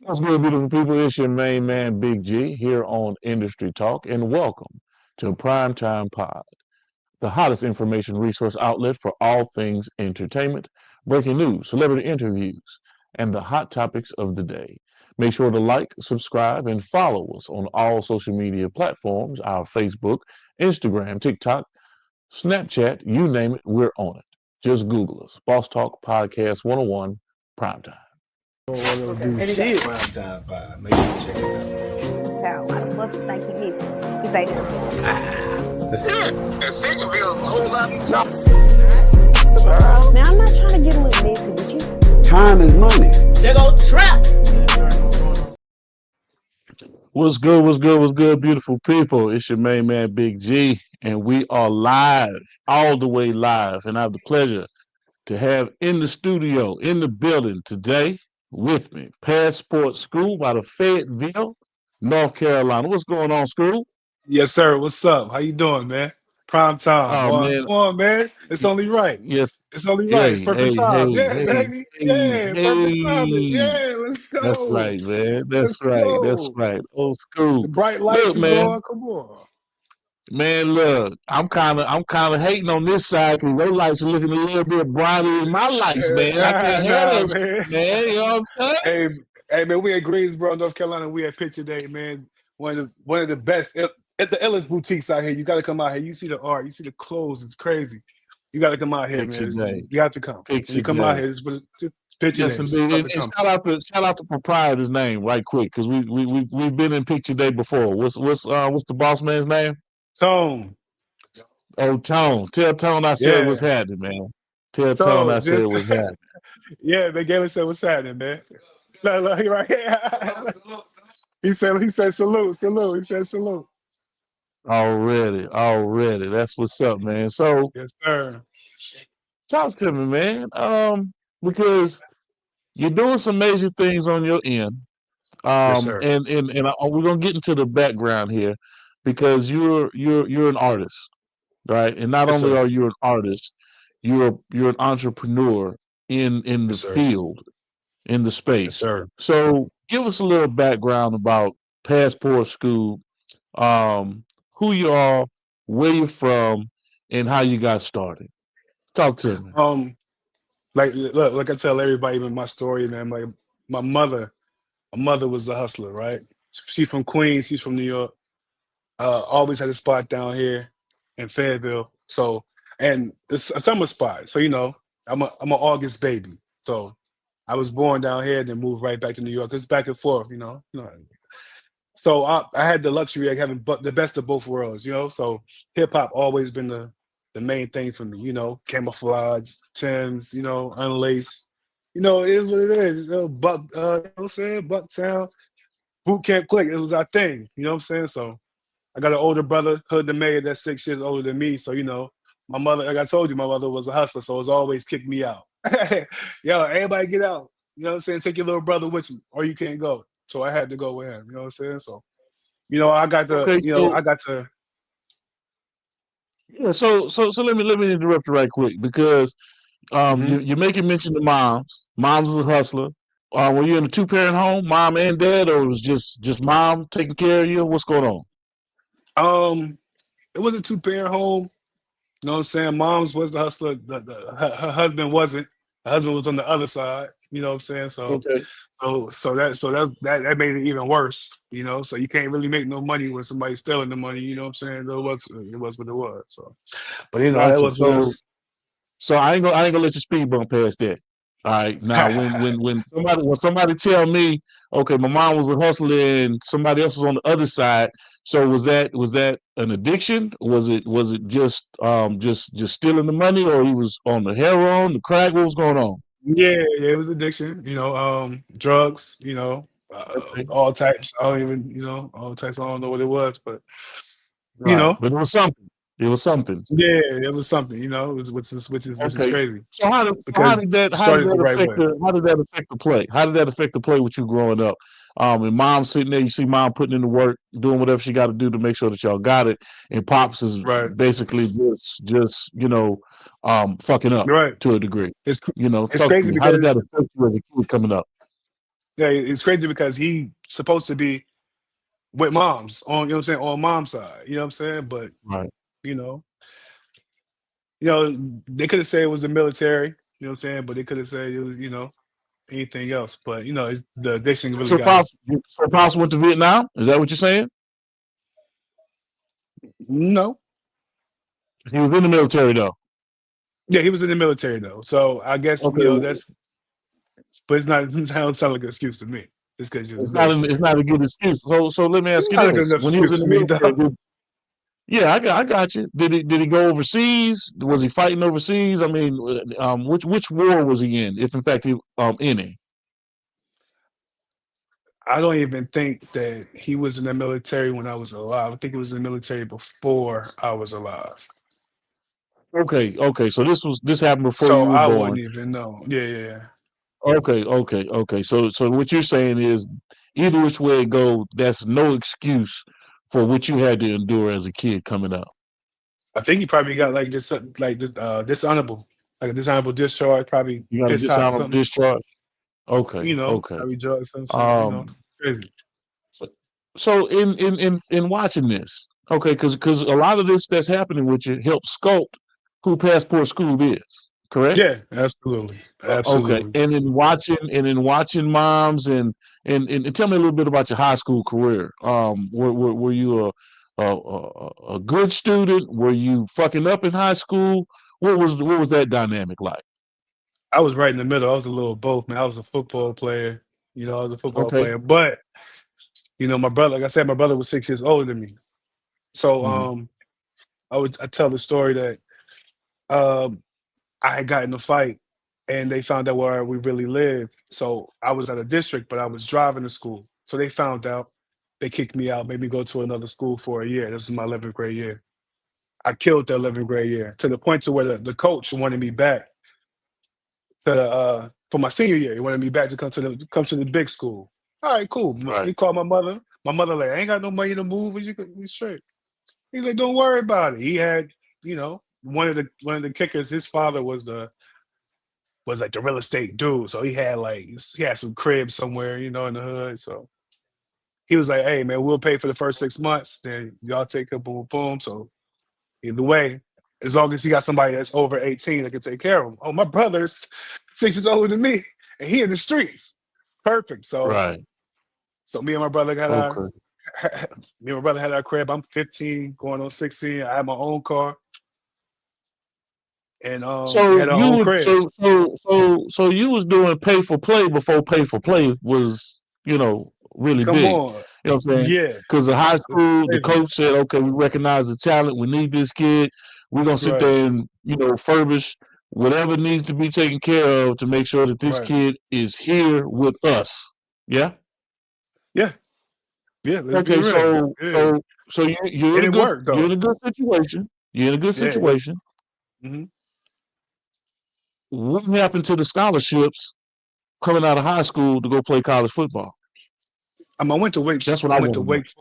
What's good, beautiful people? It's your main man, Big G, here on Industry Talk, and welcome to Primetime Pod, the hottest information resource outlet for all things entertainment, breaking news, celebrity interviews, and the hot topics of the day. Make sure to like, subscribe, and follow us on all social media platforms, our Facebook, Instagram, TikTok, Snapchat, you name it, we're on it. Just Google us. Boss Talk Podcast 101 Primetime. Okay. And he got prime time vibe. Make sure you check it How? Why the fuck you think he missing? He say that. And second bill a whole lot. Now I'm not trying to get a little messy with you. Time is money. They go trap. What's good? What's good? What's good, beautiful people? It's your main man, Big G, and we are live, all the way live. And I have the pleasure to have in the studio, in the building today with me, Passport Scoob out of Fayetteville, North Carolina. What's going on, Scoob? Yes, sir. What's up? How you doing, man? Prime time, Oh, boy. man. Come on, man. It's only right. Yes. It's only right. It's Hey, perfect hey, time. hey, Yeah, hey, baby. hey, Yeah, perfect timing. hey. Yeah, let's That's go. right, man. That's Let's right. That's go. right. Oh, Scoob. The bright Look, lights is man. on. Come on. Man, look, I'm kind of hating on this side because your lights are looking a little bit brighter than my lights, man. I can't have Nah, that man. shit, man. You know what I'm saying? Hey, man, we at Greensboro, North Carolina. We at Picture Day, man. One of the best at the illest boutiques out here. You got to come out here. You see the art. You see the clothes. It's crazy. You got to come out here, Picture man. day. You have to come. When Picture you come out day. here, it's Picture Day. Yes, It's indeed. And, perfect and time. shout out the proprietor's name right quick because we've been in picture day before. What's the boss man's name? Tone. Oh, Tone. Tell Tone I said what's Yeah. happening, man. Tell Tone I Tone. said what's happening. Yeah, man. Galen said, "What's happening, man?" Look, he right here. He said salute, salute. He said salute. Already. That's what's up, man. So Yes, sir. talk to me, man. Because you're doing some major things on your end. Yes, sir. And we're gonna get into the background here because you're an artist, right? And not Yes, only sir. are you an artist, you're an entrepreneur in the Yes, sir. field, in the Yes, space. sir. So give us a little background about Passport School, who you are, where you're from, and how you got started. Talk to me. Like look, like I tell everybody, even my story, man. Like my mother, my mother was a hustler, right? She's from Queens. She's from New York. Always had a spot down here in Fayetteville. So, and it's a summer spot. So I'm an August baby. So I was born down here, then moved right back to New York. It's back and forth. So I had the luxury of having the best of both worlds. So hip hop always been the main thing for me. Camouflage, Timbs, unlaced. It is what it is. What I'm saying? Bucktown, boot camp click. It was our thing. You know what I'm saying? So I got an older brother, Hood the Mayor, that's 6 years older than me. So, my mother, like I told you, my mother was a hustler. So it was always kick me out. Yo, everybody get out. You know what I'm saying? Take your little brother with you, or you can't go. So I had to go with him. You know what I'm saying? So, I got to, Okay, so I got to. yeah, so let me interrupt you right quick because Mhm. you're making mention to moms. Mom's is a hustler. Were you in a two-parent home, mom and dad, or it was just mom taking care of you? What's going on? Um, it was a two-parent home. You know what I'm saying? Mom's was the hustler. Her husband wasn't. Her husband was on the other side. You know what I'm saying? So Okay. so that made it even worse. So you can't really make no money when somebody's stealing the money. You know what I'm saying? It was what it was. So, but it Gotcha. was what it was. So I ain't gonna let you speed bump past that. All right. Now when somebody tell me, okay, my mom was a hustler and somebody else was on the other side. So was that an addiction? Was it just stealing the money, or he was on the heroin, the crack? What was going on? Yeah, it was addiction. Drugs. Okay. All types. I don't even. All types. I don't know what it was, but you Right. know, But it was something. It was something. yeah, it was something. Which is Okay. crazy So how did how because did that you how did started the that right affect way. the play? How did that affect the play with you growing up? And mom sitting there, you see mom putting in the work, doing whatever she got to do to make sure that y'all got it, and pops is Right. basically just fucking up Right. to a degree. It's You know, it's talk to crazy me. How did that because affect you as a kid coming up? Yeah, it's crazy because he supposed to be with moms on, you know what I'm saying, on mom's side. You know what I'm saying? But Right. you know, they could have said it was the military. You know what I'm saying? But they could have said it was, anything else. But the addiction really So got him. Pops went to Vietnam. Is that what you're saying? No, He was in the military though. yeah, he was in the military though. So I guess Okay, that's, but it's not. It don't sound like an excuse to me. Just because you're in the it's military. not a good excuse. So let me It's ask you not a good this: enough when he was excuse in to the me, military, dog. yeah, I got you. Did he go overseas? Was he fighting overseas? I mean, which war was he in? If in fact he any? I don't even think that he was in the military when I was alive. I think he was in the military before I was alive. Okay. So this happened before So you were I born. wouldn't even know. Yeah, yeah, yeah. Okay. So what you're saying is, either which way it go, that's no excuse for what you had to endure as a kid coming up. I think he probably got like just dishonorable, like a dishonorable discharge. Probably You got a pissed hot dishonorable something. discharge. Okay. Probably drugged some shit. Um, Crazy. so, so in watching this, okay, because a lot of this that's happening with you helps sculpt who Passport Scoob is, correct? Yeah, absolutely, Okay, absolutely. and in watching moms and tell me a little bit about your high school career. Were you a good student? Were you fucking up in high school? What was that dynamic like? I was right in the middle. I was a little of both, man. I was a football player. I was a football Okay. player, but my brother, like I said, my brother was 6 years older than me. So Hmm. I tell the story that um I had gotten in a fight and they found out where we really lived. So I was at a district, but I was driving to school. So they found out, they kicked me out, made me go to another school for a year. This is my 11th grade year. I killed the 11th grade year to the point to where the coach wanted me back for my senior year. He wanted me back to come to the big school. All right, cool. Right. He called my mother. My mother like, I ain't got no money to move. You straight. He's like, don't worry about it. He had, one of the kickers. His father was like the real estate dude. So he had some cribs somewhere, in the hood. So he was like, hey man, we'll pay for the first 6 months. Then y'all take it, boom, boom. So either way, as long as he got somebody that's over 18 that can take care of him. Oh, my brother's 6 years older than me, and he in the streets. Perfect. So Right. so me and my brother got our Okay. me and my brother had our crib. I'm 15, going on 16. I had my own car, and we So had our you own would crib. so you was doing pay for play before pay for play was really Come big. on. You know what I'm saying? Yeah. Because the high It's school, the crazy. coach said, "Okay, we recognize the talent. We need this kid. We're gonna sit Right. there and furbish whatever needs to be taken care of to make sure that this Right. kid is here with us." Yeah. Yeah. Yeah. Let's be Okay. real. So Yeah. so so you're And in a it good worked you're in though. a good situation. You're in a good Yeah. It, situation. mhm. What happened to the scholarships coming out of high school to go play college football? I went to Wake. That's what I I went want to to know. Wake.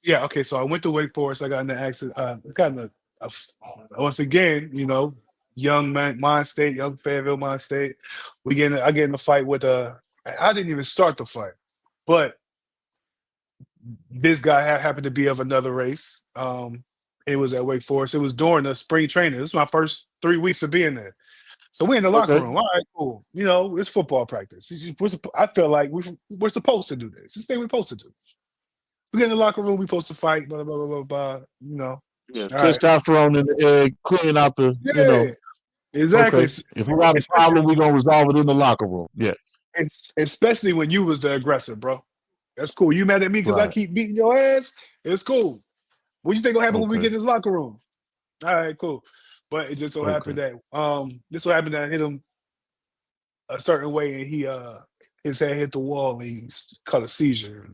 Yeah. Okay. So I went to Wake Forest. I got in the accident. Got in once again, young man, mind state, young Fayetteville, mind state. I get in a fight with I didn't even start the fight, but this guy happened to be of another race. It was at Wake Forest. It was during the spring training. This is my first 3 weeks of being there. So we're in the locker Okay. room. All right, cool. It's football practice. I feel like we're supposed to do this. This thing we're supposed to do. We get in the locker room. We're supposed to fight. Blah blah blah blah blah. Yeah. All right. Testosterone in the egg, clearing out Yeah, exactly. okay. If we got a Especially, problem, we're gonna resolve it in the locker room. Yeah. especially when you was the aggressor, bro. That's cool. You mad at me because I Right. keep beating your ass? It's cool. What you think gonna happen when we Okay. get in this locker room? All right, cool. But it just so happened Okay. that I hit him a certain way, and his head hit the wall, and he caught a seizure,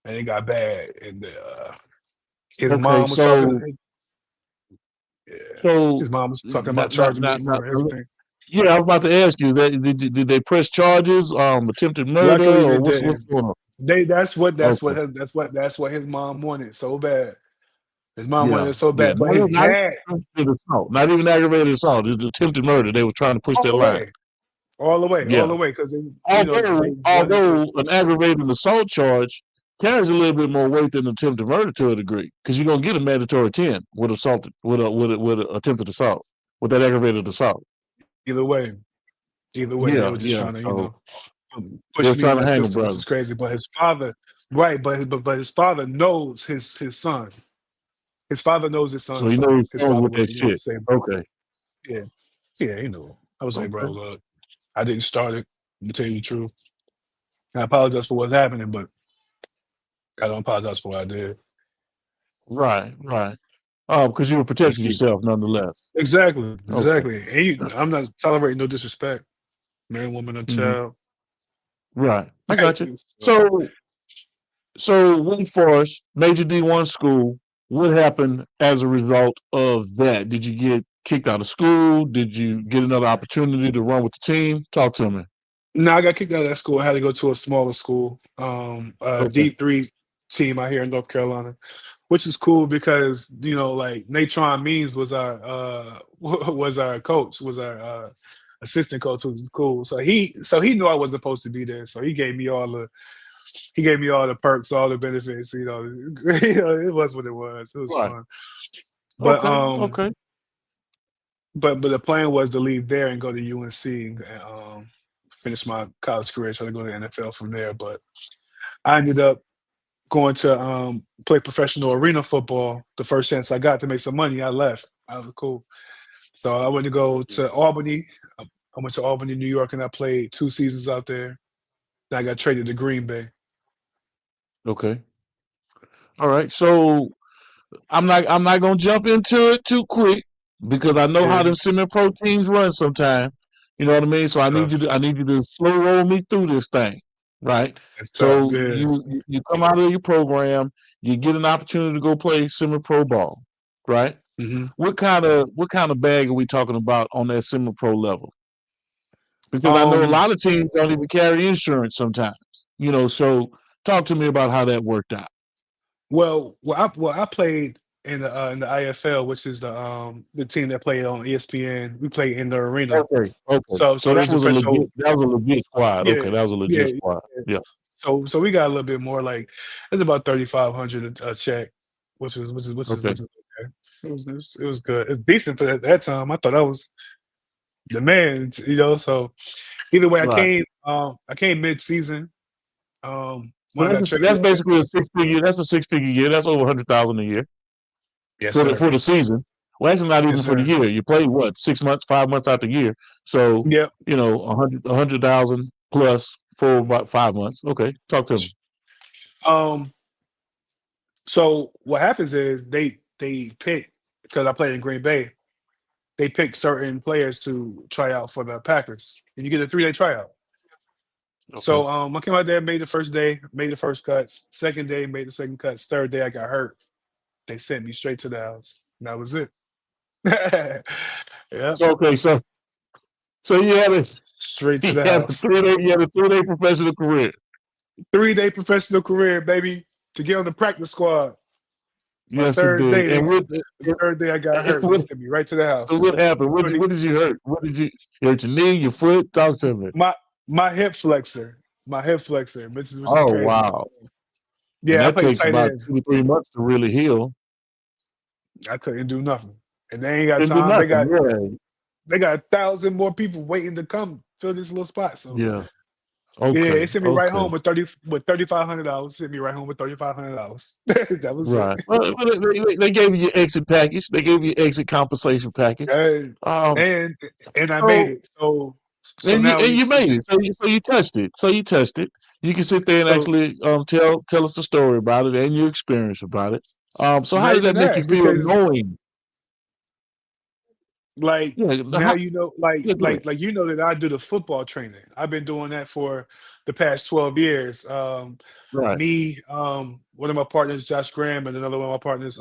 and it got bad. And his Okay. mom was talking. So Yeah, so his mom was talking about not charging me not not. for everything. Yeah, I was about to ask you that. Did they press charges? Attempted murder, Luckily, or they what's didn't. going on? That's what Okay. that's what his mom wanted so bad. His mom wanted Yeah. it so Yeah. bad, but his Not dad, even aggravated assault. Not even aggravated assault. It's attempted murder. They were trying to push all that the line. way, all the Yeah. way, because they Although, wanted to. an aggravated assault charge carries a little bit more weight than attempted murder to a degree, because you're gonna get a mandatory 10 with a attempted assault, with that aggravated assault. Either way, they Yeah, were just yeah. trying to So they push was me in trying to that hang a system, which brother. is crazy. But his father, right? But his father knows his son. His father knows his son, So he so knows his wrong father with would that shit. say, Okay. yeah, yeah, I was like, bro, Okay. look, I didn't start it. To tell you the truth, I apologize for what's happening, but I don't apologize for what I did. Right, right. Because you were Let's protecting keep yourself nonetheless. exactly, Okay. exactly. And I'm not tolerating no disrespect, man, woman, or Hmm. child. Right. I got you. So, So Wake Forest, Major D1 school, what happened as a result of that? Did you get kicked out of school? Did you get another opportunity to run with the team? Talk to me. no, I got kicked out of that school. I had to go to a smaller school, a Okay. D3 team out here in North Carolina, which is cool because like Natron Means was our was our coach, was our assistant coach, which was cool. So he knew I wasn't supposed to be there. So he gave me all the perks, all the benefits. It was what it was. It was Right. fun. But Okay. Okay. but the plan was to leave there and go to UNC and finish my college career, try to go to the NFL from there. But I ended up going to play professional arena football. The first chance I got to make some money, I left. I was cool. So I went to go to Albany. I went to Albany, New York, and I played 2 seasons out there. Then I got traded to Green Bay. Okay. All right. So I'm not gonna jump into it too quick because I know how Yeah, them semi-pro teams run sometimes. You know what I mean? So tough. I need you to slow roll me through this thing, right? It's tough. So Yeah. you come out of your program, you get an opportunity to go play semi-pro ball, right? hmm What kind of bag are we talking about on that semi-pro level? Because I know a Um. lot of teams don't even carry insurance sometimes. So talk to me about how that worked out. I played in the IFL, which is the team that played on ESPN. We played in the arena. Okay, okay. So So it was a so that was a legit squad. yeah, Okay, that was a legit yeah, squad. yeah. Yeah. So we got a little bit more like it's about 3,500 a check, Okay. which is okay. It was good. It's decent for that time. I thought I was the man, So either way, Right. I came mid season. So When I got traded that's there. basically a six figure. That's a six-figure year. That's over 100,000 a year Yes, for the sir. for the season. Well, actually, not even Yes, for the sir. year. You play what 6 months, 5 months out the year. So Yep. 100,000 plus for about 5 months. Okay, talk to me. Um, So what happens is they pick because I played in Green Bay. They pick certain players to try out for the Packers, and you get a 3-day tryout. Okay. So I came out there, made the first day, made the first cuts. Second day, made the second cuts. Third day, I got hurt. They sent me straight to the house. And that was it. Yep, So okay, so you had a straight to you the had a house. 3-day professional career. 3-day professional career, baby, to get on the practice squad. My Yes, third indeed. day, And the third day I got hurt. They what sent me right to the so house. what happened? What did you hurt? You hurt your knee, your foot? Talk to me. My my hip flexor, which is Oh crazy. wow. And Yeah, I that played takes tight about end. 2 to 3 months to really heal. I couldn't do nothing, and they ain't got Didn't do time. nothing. Yeah. They got 1,000 more people waiting to come fill this little spot. So Yeah. yeah, they Okay. sent me right Okay. home with $3,500. Sent me right home with $3,500. That was it. Right. Well, they gave you your exit package. They gave you your exit compensation package. And Um. and I made So it. So and you now and we you made switching. it. So you touched it. So you touched it. You can sit there and So actually tell us the story about it and your experience about it. So how not did even that make you that feel because knowing? like Yeah. now Yeah. Go ahead. that I do the football training. I've been doing that for the past 12 years. Right. Me, one of my partners, Josh Graham, and another one of my partners,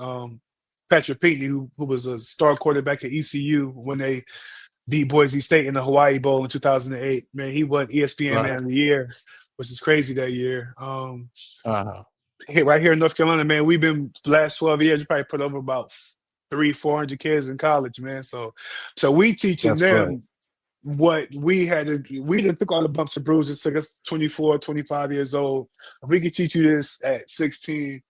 Patrick Pinckney, who was a star quarterback at ECU when they beat Boise State in the Hawaii Bowl in 2008. Man, he won ESPN Right. Man of the Year, which is crazy that year. Uh-huh. Right here in North Carolina, man, we've been the last 12 years, we probably put over about 300-400 kids in college, man. So we teaching That's right. them what we had to, we done took all the bumps and bruises, took us 24, 25 years old. If we can teach you this at 16,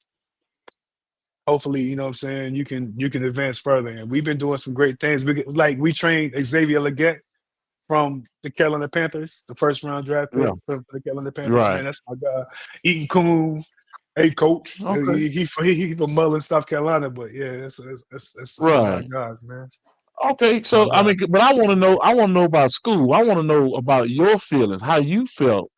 hopefully, you know what I'm saying, you can advance further. And we've been doing some great things. We trained Xavier Leggett from the Carolina Panthers, the first round draft Yeah. pick for the Carolina Panthers. Right. Man, that's my guy. Eaton Coon, hey coach. Okay. He from Mullen, South Carolina, but yeah, that's some of my Right. guys, man. Okay. My So I guy. mean, but I want to know. I want to know about school. I want to know about your feelings. How you felt.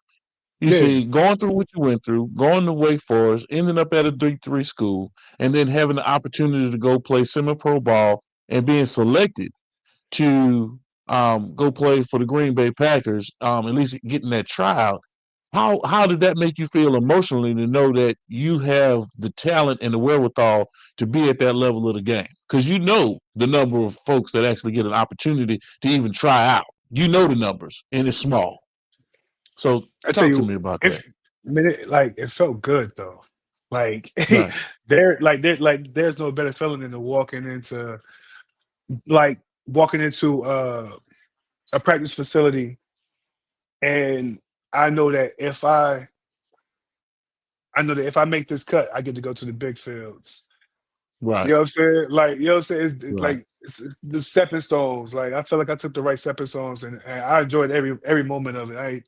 You Yeah, see, going through what you went through, going to Wake Forest, ending up at a D3 school, and then having the opportunity to go play semi-pro ball and being selected to go play for the Green Bay Packers, at least getting that tryout. How did that make you feel emotionally to know that you have the talent and the wherewithal to be at that level of the game? Because you know the number of folks that actually get an opportunity to even try out. You know the numbers, and it's small. So I tell talk to you, me about that. if it felt good though. Like Right, there's no better feeling than to like walking into a practice facility, and I know that if I make this cut, I get to go to the big fields. You right, know what I'm saying? Like, you know what I'm saying? It's right. like it's the stepping stones. Like I feel like I took the right stepping stones, and I enjoyed every moment of it.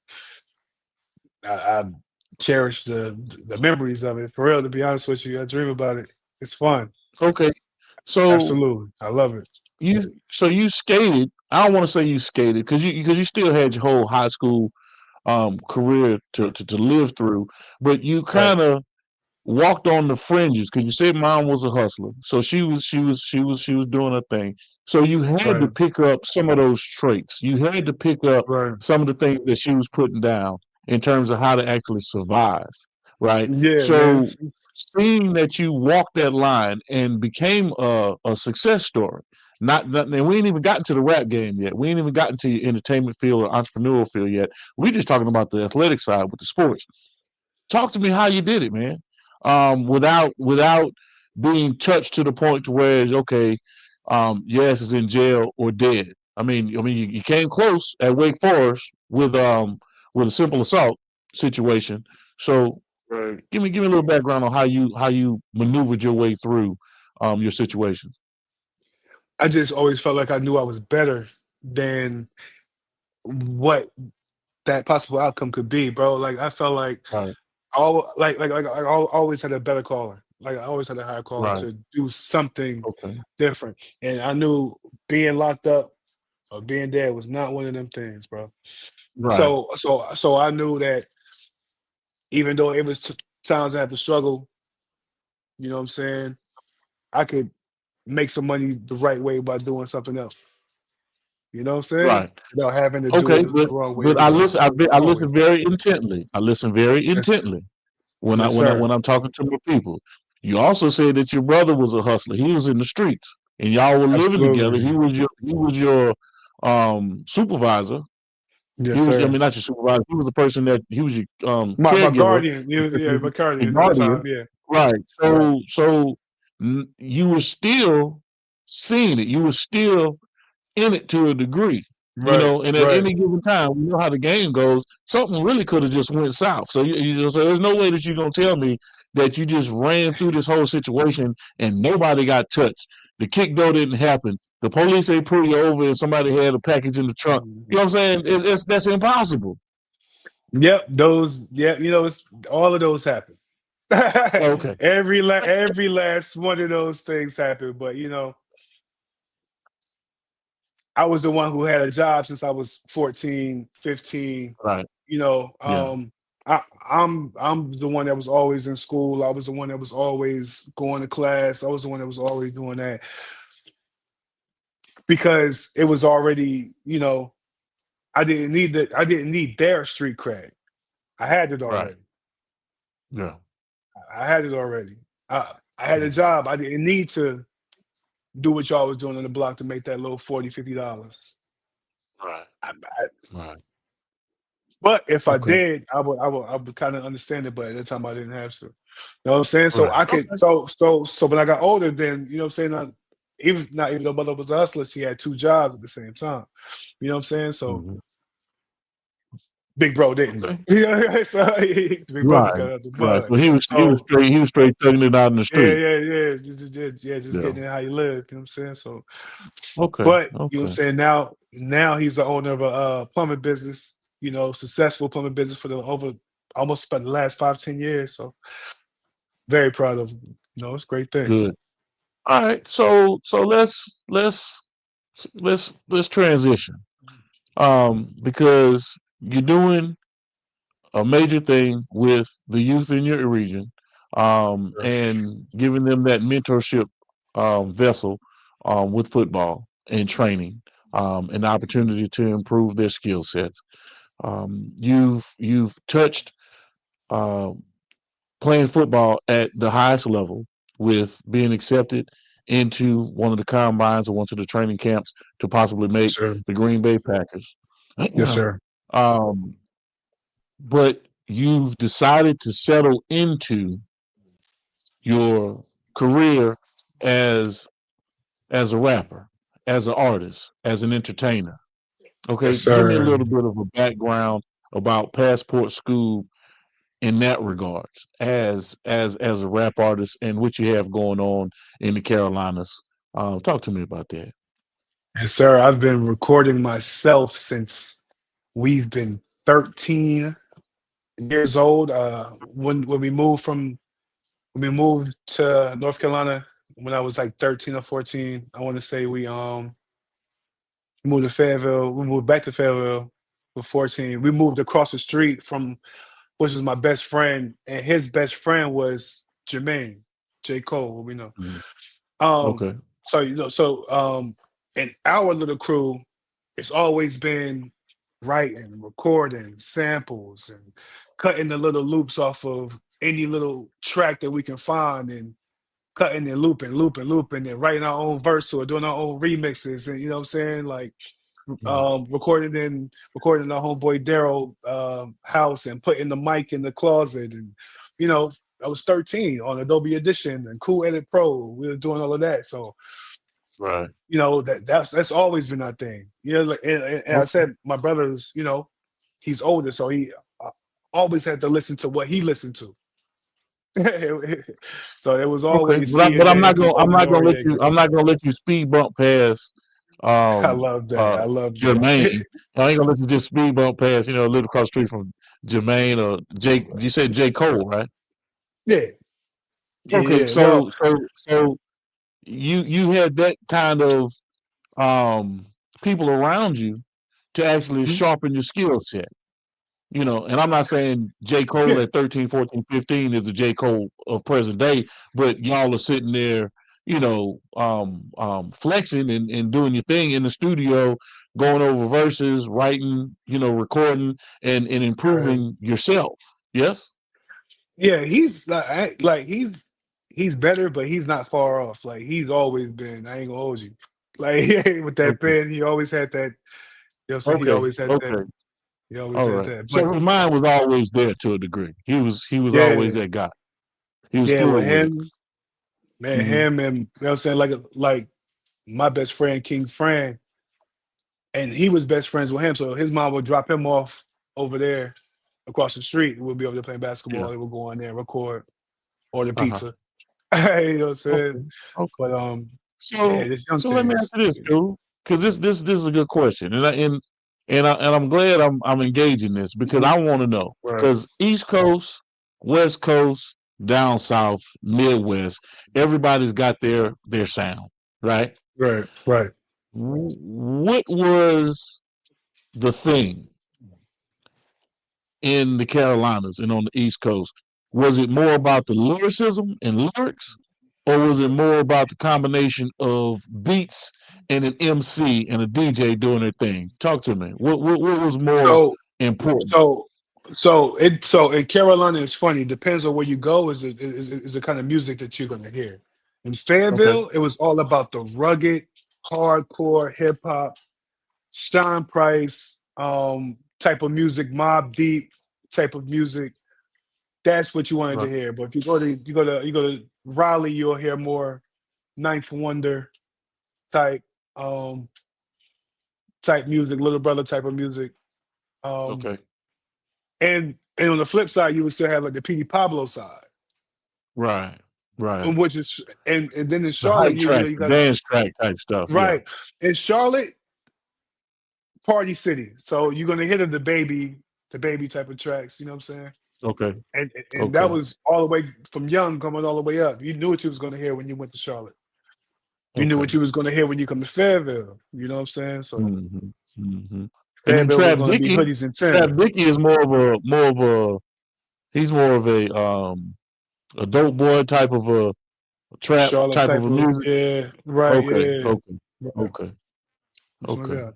I cherish the memories of it. For real, to be honest with you, I dream about it. It's fun. Okay. So Absolutely. I love it. you skated. I don't want to say you skated because you still had your whole high school career to live through, but you Right. kind of walked on the fringes because you said mom was a hustler, so she was doing her thing. So you had to Right. pick up some of those traits. You had to pick up Right. some of the things that she was putting down in terms of how to actually survive, right? Yeah, man. So seeing that you walked that line and became a success story. And we ain't even gotten to the rap game yet. We ain't even gotten to your entertainment field or entrepreneurial field yet. We just talking about the athletic side with the sports. Talk to me how you did it, man. Without being touched to the point to where it's okay. Your ass is in jail or dead. You came close at Wake Forest with a simple assault situation. So Right. give me a little background on how you maneuvered your way through your situations. I just always felt like I knew I was better than what that possible outcome could be, bro. Like I felt like Right, I always had a better caller. Like I always had a higher caller right, to do something okay, different. And I knew being locked up or being dead was not one of them things, bro. right, So I knew that even though it was times I had to struggle, you know what I'm saying, I could make some money the right way by doing something else. You know what I'm saying? right. Without having to do Okay, it the but wrong way but every I time. listen. I listen Always. very intently. I listen very Yes, sir. intently when I Yes, when I sir. when I'm talking to my people. You also said that your brother was a hustler. He was in the streets, and y'all were living together. Absolutely. He was your supervisor. He Yes, was. I sir. mean, not your supervisor. He was the person that he was your My caregiver, guardian, yeah, because yeah, my your guardian at the guardian. time, yeah. Right. Right. So you were still seeing it. You were still in it to a degree, Right. and at Right. any given time, we know how the game goes. Something really could have just went south. So there's no way that you're gonna tell me that you just ran through this whole situation and nobody got touched. The kick door didn't happen. The police ain't pulled you over and somebody had a package in the trunk. You know what I'm saying? That's impossible. Yep, it's all of those happen. Okay. Every last one of those things happened, but I was the one who had a job since I was 14, 15. Right. You know, Yeah. I'm the one that was always in school. I was the one that was always going to class. I was the one that was always doing that because it was already, I didn't need their street cred. I had it Right. already. Yeah. I had it already. I had a Yeah. job. I didn't need to do what y'all was doing on the block to make that little 40, $50. Right. I, I, Right. but if I Okay. did, I would kind of understand it, but at that time I didn't have to. You know what I'm saying? So Right. I could Okay. so when I got older, then you know what I'm saying, even though mother was a hustler, she had 2 jobs at the same time. You know what I'm saying? So Mhm. big bro didn't. Okay. So big bro just Right. got out the Right. mud. So So he was straight thugging it out in the yeah, street. yeah, yeah. Just Yeah. getting in how you live. You know what I'm saying? So, Okay. but you know what I'm Okay. saying. Now he's the owner of a plumbing business. You know, successful plumbing business for the over almost about the last 5-10 years. So very proud of him. You know, it's great things. Good. All right. So let's transition. Because you're doing a major thing with the youth in your region, Sure. and giving them that mentorship vessel with football and training, an opportunity to improve their skill sets. You've touched uh, playing football at the highest level with being accepted into one of the combines or one of the training camps to possibly Yes, make sir. the Green Bay Packers. Yes, sir. um, but you've decided to settle into your career as a rapper, as an artist, as an entertainer. Yes, Okay, give me a sir. little bit of a background about Passport Scoob in that regards, as a rap artist and what you have going on in the Carolinas. Talk to me about that. Yes, sir. I've been recording myself since we've been 13 years old. When we moved to North Carolina when I was like 13 or 14. I want to say we moved to Fayetteville. We moved back to Fayetteville with 14. We moved across the street from which was my best friend, and his best friend was Jermaine, J. Cole, what we know. Mhm. Um, Okay. so in our little crew, it's always been writing, recording, samples, and cutting the little loops off of any little track that we can find and cutting and looping and writing our own verse or doing our own remixes and you know what I'm saying? Like Mhm. recording our homeboy Daryl house and putting the mic in the closet and you know, I was 13 on Adobe Audition and Cool Edit Pro. We were doing all of that. So Right. you know that's always been our thing. You know, like, and I Okay. said my brother's, you know, he's older, so he always had to listen to what he listened to. So it was Okay, always but seeing I'm not James gonna Cole, Noriega. I'm not gonna let you speed bump past I um love that. uh I love that. Jermaine. I ain't gonna let you just speed bump past, live across the street from Jermaine or Jake. You said J. Cole, right? Yeah, yeah, Okay, yeah. Well, so you had that kind of um people around you to actually mhm, sharpen your skill set. And I'm not saying J. Cole yeah, at 13, 14, 15 is the J. Cole of present day, but y'all are sitting there, flexing and doing your thing in the studio, going over verses, writing, recording and right. improving yourself. Yes? Yeah. He's like he's better, but he's not far off. Like he's always been. I ain't gonna hold you. Like with that Okay. pen, he always had that. You know what I'm saying? He Okay. always had that. Okay. He always All had right. that. So But his mind was always there to a degree. He was always yeah, that guy. He was yeah. thorough With with it. him, man, Hmm. him and you know what I'm saying, like my best friend King Fran, and he was best friends with him. So his mom would drop him off over there across the street. We'll be over there playing basketball. Yeah. They would go in there, record, order Uh-huh. pizza. You know what I'm saying? Okay. Okay. But yeah, So, just young so let me ask things. you this, dude, because this is a good question, and I'm glad I'm engaging this because Mhm. I want to know Right, because East Coast, West Coast, down South, Midwest, everybody's got their sound, right? right, right. What was the thing in the Carolinas and on the East Coast? Was it more about the lyricism and lyrics, or was it more about the combination of beats and an MC and a DJ doing their thing? Talk to me. What was more So important? so so in Carolina, it's funny. It depends on where you go. Is the kind of music that you're gonna hear. In Okay. Fayetteville, it was all about the rugged, hardcore hip hop, Stein Price type of music, Mob Deep type of music. That's what you wanted to Right. hear. But if you go to Raleigh, you'll hear more Ninth Wonder. type um type music, little brother type of music. Um Okay. and on the flip side, you would still have like the Petey Pablo side, Right. Right. and which is and then in The Charlotte, hype you track, really the got dance track type stuff. Yeah. right. In Charlotte, party city. So you're gonna hit the baby type of tracks, you know what I'm saying? Okay. And that Okay. was all the way from young coming all the way up. You knew what you was gonna hear when you went to Charlotte. You knew Okay. what you was gonna hear when you come to Fayetteville. You know what I'm saying? So hmm hmm And then Fayetteville was gonna be hoodies and Trap Timbers. Dicky is he's more of a dope boy type of a trap Charlotte type of type a of music. yeah, right, Okay. yeah. Okay. Right. Okay. That's my Okay. guy.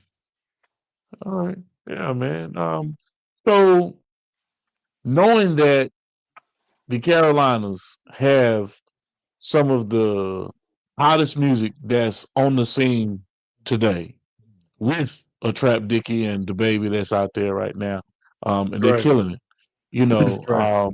All right. Yeah, man. So knowing that the Carolinas have some of the hottest music that's on the scene today, with a Trap Dicky and the baby that's out there right now, and they're Right, killing it. You know, right.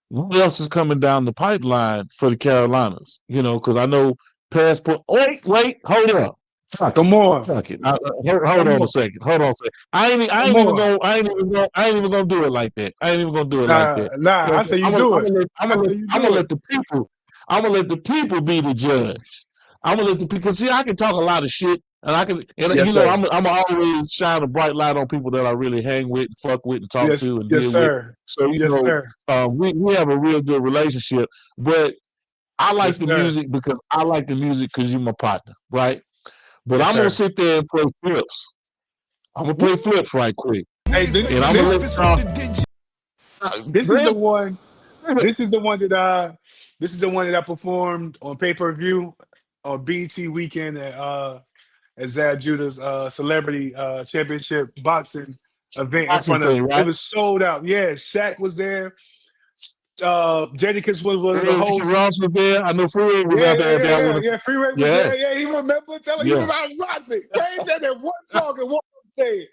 what else is coming down the pipeline for the Carolinas? You know, because I know Passport. Wait, hold up. Fuck it. Come on. Fuck it. Hold Come on a on. second. Hold on a second. Come on. I ain't even gonna do it like that. I ain't even gonna do it like Nah, that. You know nah. what I I'm saying? say you do it. I say you I'm gonna do it. let the people. I'm gonna let the people be the judge. I'm gonna let the people. See, I can talk a lot of shit, and I can, and Yes, you know, sir. I'm always shine a bright light on people that I really hang with, and fuck with, and talk Yes, to, and yes, deal with. sir. So you Yes, know, sir. we have a real good relationship. But I like Yes, the sir. music because I like the music because you're my partner, right? But Yes, I'm gonna sir. sit there and play flips. I'm gonna play flips right quick, Hey, and I'm gonna let this is the Greg. one. This is the one that I performed on pay-per-view on BET weekend at Zad Judah's celebrity championship boxing event in Boxing front of thing, it right? was sold out. Yeah, Shaq was there. Jadakiss was one of the Ricky hosts. Ross was there. I know Freeway was Yeah, out yeah, there at yeah, that yeah, one. yeah. Freeway was Yeah, there. Yeah, he remember telling he was yeah. out rapping. Came there that one song and walked on stage.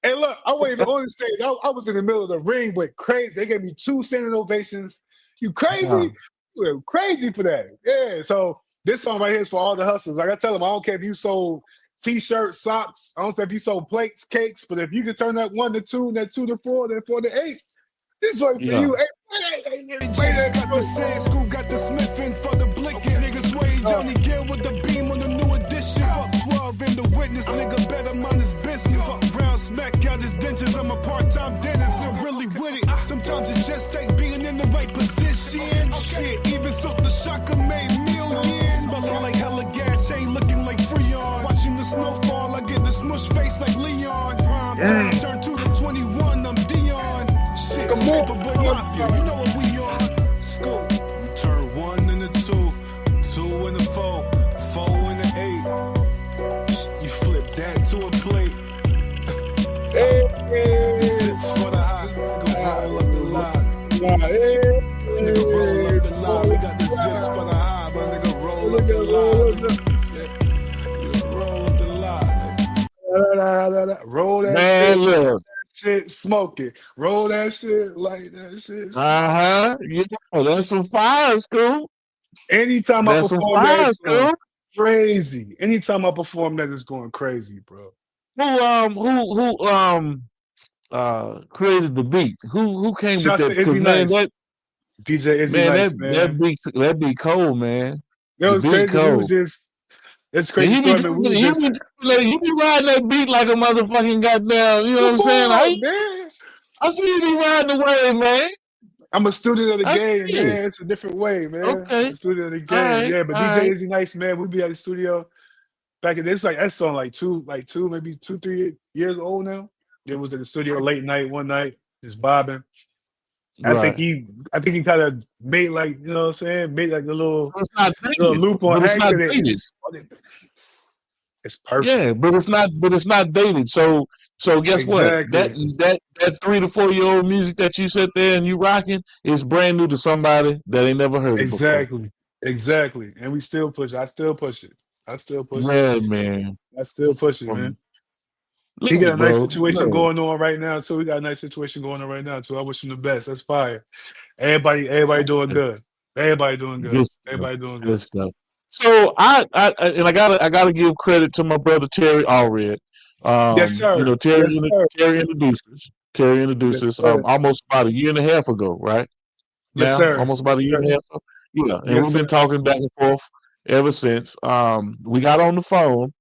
And look, I wasn't even on the stage. I was in the middle of the ring, but crazy. They gave me 2 standing ovations. You Wow. crazy? You were crazy for that. Yeah. So this song right here is for all the hustlers. Like I tell them, I don't care if you sold t-shirts, socks. I don't care if you sold plates, cakes. But if you can turn that 1 to 2, and that 2 to 4, then 4 to 8, this one for Yeah. you. Hey, Got the sand, Scoob got the smithing for the blinking. Niggas way Johnny Gill with the beam on the new edition. Fuck 12 in the witness, nigga better mind his business. Fuck round, smack out his dentures. I'm a part-time dentist, I'm really with it. Sometimes it just takes being in the right position. Shit, even so the shocker made millions. Smelling like hella gas, ain't looking like Freon. Watching the snowfall, I get the smush face like Leon. Prime time, turn 2 to 21, I'm Dion. Shit, Come on. Paperboy Mafia, you know what we on. Scoop, turn 1 and a 2, 2 and a 4, 4 and a 8. You flip that to a plate. Zips for the hot, nigga roll up the lot. Nigga roll up the lot. We got the zips for the high, my nigga roll up the lot. Yeah, roll up the lot. Roll that Man, shit, look. shit, smoke it. Roll that shit, like that shit. Yeah, that's some fire, Scoop. Anytime I That's some perform that, fire, it's going Scoop. crazy. Anytime I perform that, it's going crazy, bro. Who created the beat? Who came with Shouts that? to Izzy Because man, Nice. DJ Izzy man, Nice, that man. beat cold, man. It The was beat crazy. We was cold. just, it's a And crazy story, man. We was just, you be riding that beat like a motherfucking goddamn, you know what come I'm saying? on, man. I see you be riding the wave, man. I'm a student of the I game, see it. man. It's a different way, man. It's Okay. a student of the All game. right. Yeah, but All DJ right. Izzy Nice, man, we'd be at the studio back in it's like that song like two, maybe 2-3 years old now. It was at the studio late night one night, just bobbing. I think Right. he kind of made like, you know what I'm saying, made like a But it's not little dated. loop on But it's not accident and dated. just it's perfect. Yeah, but it's not dated. So guess what? Exactly. That 3 to 4 year old music that you sit there and you rocking is brand new to somebody that ain't never heard it before. Exactly. Exactly. And we still push it. I still push it. I still push it. Yeah, man. I still push it, man. From He got look, a nice bro. situation Look. going on right now too. He got a nice situation going on right now too. I wish him the best. That's fire. Everybody doing good. Everybody doing good. Good stuff. Everybody doing Good good. stuff. So I gotta give credit to my brother Terry Allred. Yes, You sir. know, Yes, sir. Terry introduced us. Terry Yes, introduced us sir. almost about a year and a half ago, right? Yes, Now, sir. almost about a year Sir. and a half ago. Yeah, and Yes, we've sir. been talking back and forth ever since. We got on the phone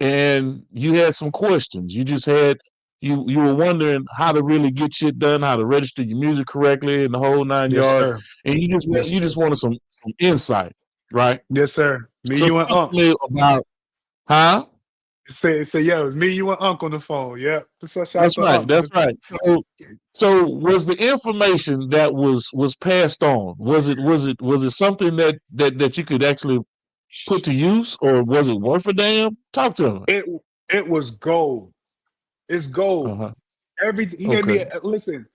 and you had some questions. You just had you were wondering how to really get shit done, how to register your music correctly, and the whole nine Yes, yards. sir. And Yes, you sir. just wanted some insight, right? Yes, sir. Me, So you, and talk Unc. to me about huh? Say, yo, it's me, you, and Unc on the phone. Yeah. So shout out That's to right. Unc. That's right. So was the information that was passed on? Was it something that you could actually put to use, or was it worth a damn? Talk to me. It it was gold. It's Uh gold. huh. Everything he gave me. Okay. Listen,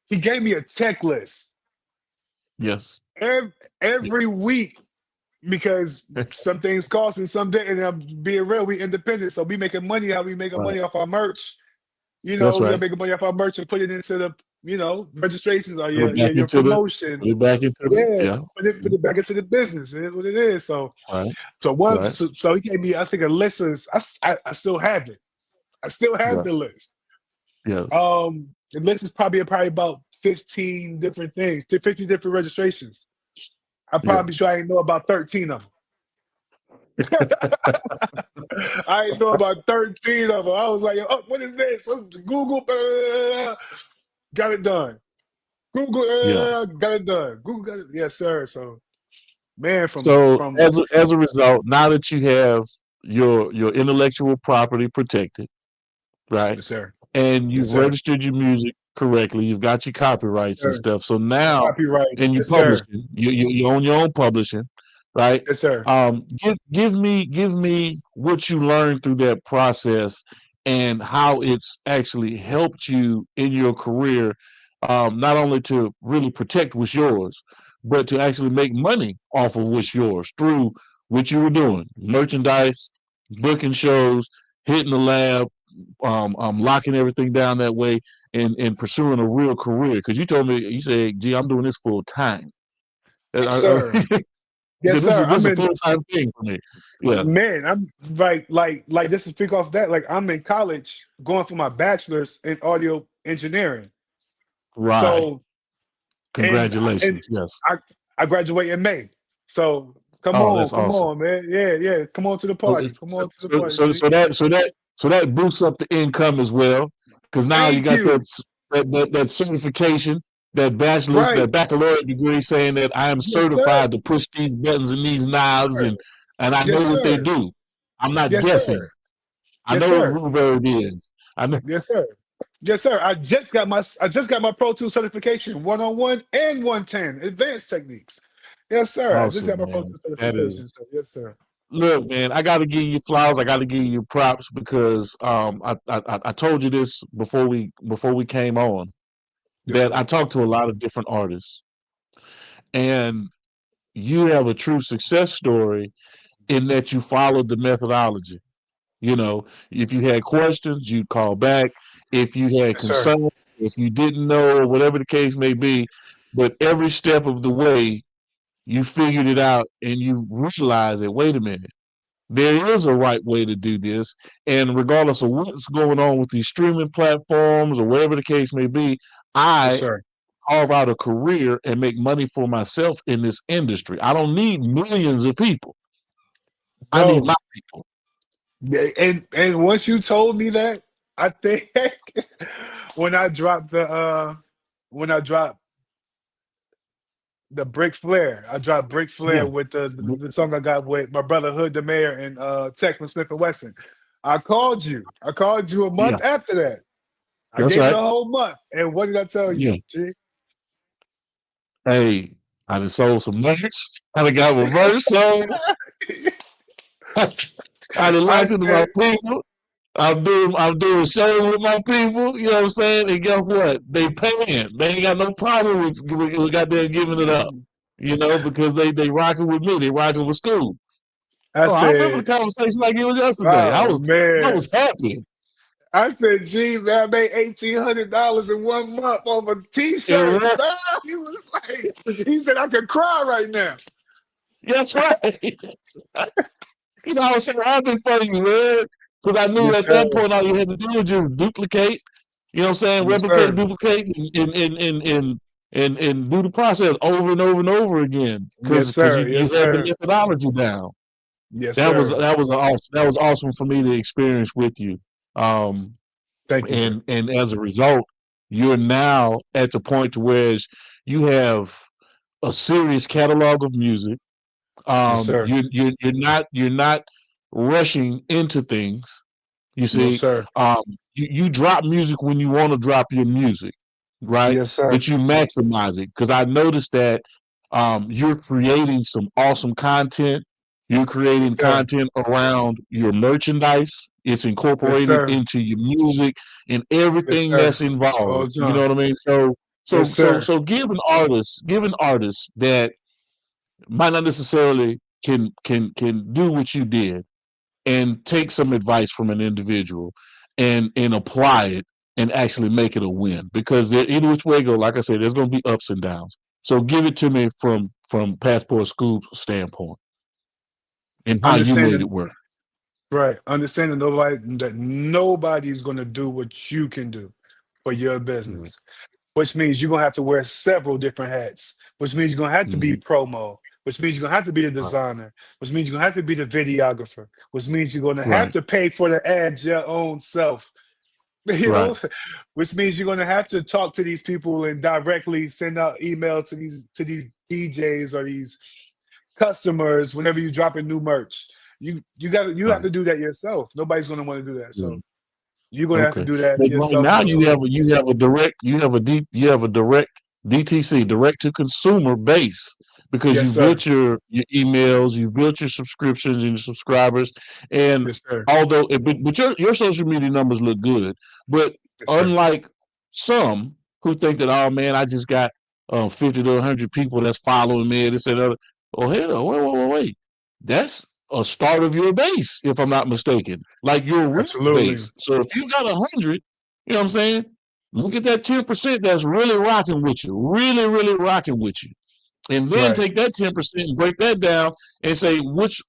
he gave me a checklist Yes. every, every week because some things cost and some didn't. And I'm being real, we independent, so we making money. How we making Right. money off our merch? You know, That's we are right. making money off our merch and put it into the registrations or Put it back your into the. promotion. Put it back into the. Yeah, Yeah. put it back into the business. It is what it is. So Right. so once Right. so he gave me, I think, a list of. I still have it. I still have the Yes. list. Yes. The list is probably about 15 different things, 15 different registrations. I Yeah. probably sure I ain't know about 13 of them. I ain't know about 13 of them. I was like, oh, what is this? Google, got it done. Google, Yeah. got it done. Google got it. Yes, sir. So, man, So from as a result, now that you have your intellectual property protected, right? yes, sir. And Yes, you've sir. registered your music correctly. You've got your copyrights and Sir. stuff. So now, Copyright. and you Yes, sir. publishing, you own your own publishing, right? Yes, sir. Give me what you learned through that process and how it's actually helped you in your career, not only to really protect what's yours, but to actually make money off of what's yours through what you were doing, merchandise, booking shows, hitting the lab, locking everything down that way, and pursuing a real career. Because you told me, you said, "Gee, I'm doing this full time." Yes, sir. You said Yes, sir. this I'm is a in. full time thing for me. Yeah, Man, I'm like just to speak off that, like I'm in college going for my bachelor's in audio engineering. right. So and Congratulations. Yes. I I graduate in May. So Oh, that's come awesome. on, man. Yeah, yeah. Come on to the So, party. Come on to the party, G. so that boosts up the income as well, because now you Thank got you. that certification, that bachelor's, Right. that baccalaureate degree, saying that I am Yes, sir. certified to push these buttons and these knobs, Sir. and I Yes, know what they sir. do. I'm not Yes, guessing. sir. I Yes, know what sir. reverb is. I know. Yes, sir. Yes, sir. I just got my Pro Tools certification, 101 and 110, advanced techniques. Yes, sir. I just Awesome, got my Pro man. Tools That is. certification. So yes, sir. Look, man, I got to give you flowers. I got to give you props because I told you this before we came on Yes, that sir. I talked to a lot of different artists, and you have a true success story in that you followed the methodology. You know, if you had questions, you'd call back. If you had Yes, sir. concerns, if you didn't know, or whatever the case may be, but every step of the way, you figured it out and you realized that, wait a minute, there is a right way to do this. And regardless of what's going on with these streaming platforms or whatever the case may be, Yes, I sir. carve out a career and make money for myself in this industry. I don't need millions of people. I need my No. people. Yeah, and once you told me that, I think when I dropped when I dropped the Brick Flair, I dropped Brick Flair Yeah. with the song I got with my brother Hood the Mayor and Tech from Smith and Wesson. I called you. I called you a Yeah. month after that. I That's gave it right. a whole month. And what did I tell Yeah. you? G? Hey, I done sold some merch. I done got my merch sold. I done I locked into my said, people. I'm doing shows with my people, you know what I'm saying? And guess what? They paying. They ain't got no problem with goddamn giving it up. You know, because they rocking with me. They rocking with school. I Oh, I remember the said, conversation like it was yesterday. oh I man. was happy. I said, gee, man, I made $1,800 in 1 month over It t-shirts. was, Nah, he was like, he said I could cry right now. That's right. You know, I was saying I've been funny, man, because I knew Yes, at sir. that point all you had to do was just duplicate. You know what I'm saying? Yes, Replicate, sir. duplicate, and do the process over and over and over again Yes, because sir. you Yes, had the sir. methodology down. Yes, That was sir. that was awesome. That was awesome for me to experience with you. Um, Thank you, sir. and as a result, you're now at the point to where you have a serious catalog of music. Yes, sir. You're not rushing into things. You No, see, sir. you drop music when you want to drop your music, right? Yes, sir. But you maximize it because I noticed that you're creating some awesome content. You're Yes, creating sir. content around your merchandise. It's Yes, incorporated sir. into your music and Yes, everything sir. that's involved. All You know done. what I mean? So Yes, so so sir. so give an artist that might not necessarily can do what you did and take some advice from an individual and apply it and actually make it a win because there, either which way go, like I said, there's going to be ups and downs. So give it to me from Passport Scoob's standpoint and how you made it Understanding, work. right. Understanding that nobody's going to do what you can do for your Mm-hmm. business, which means you're going to have to wear several different hats, which means you're going to have to be Mm-hmm. promo, which means you're going to have to be the Right. designer, which means you're going to have to be the videographer, which means you're going to have Right. to pay for the ads your own self. You Right. know, which means you're going to have to talk to these people and directly send out email to these DJs or these customers whenever you drop in new merch. You have Right. to do that yourself. Nobody's going to want to do that. Yeah. So you're going to have to Okay. do that But right yourself now and prove. you have a direct DTC, direct to consumer base because Yes, you sir. built your emails, you've built your subscriptions and your subscribers, and Yes, sir. although but your social media numbers look good, but Yes, sir. unlike some who think that oh man, I just got 50 to 100 people that's following me, this and other. Oh hell, wait. That's a start of your base, if I'm not mistaken, like your real Absolutely. base. So if you got 100, you know what I'm saying? Look at that 10% that's really rocking with you, really, really rocking with you, and then Right. take that 10% and break that down and say which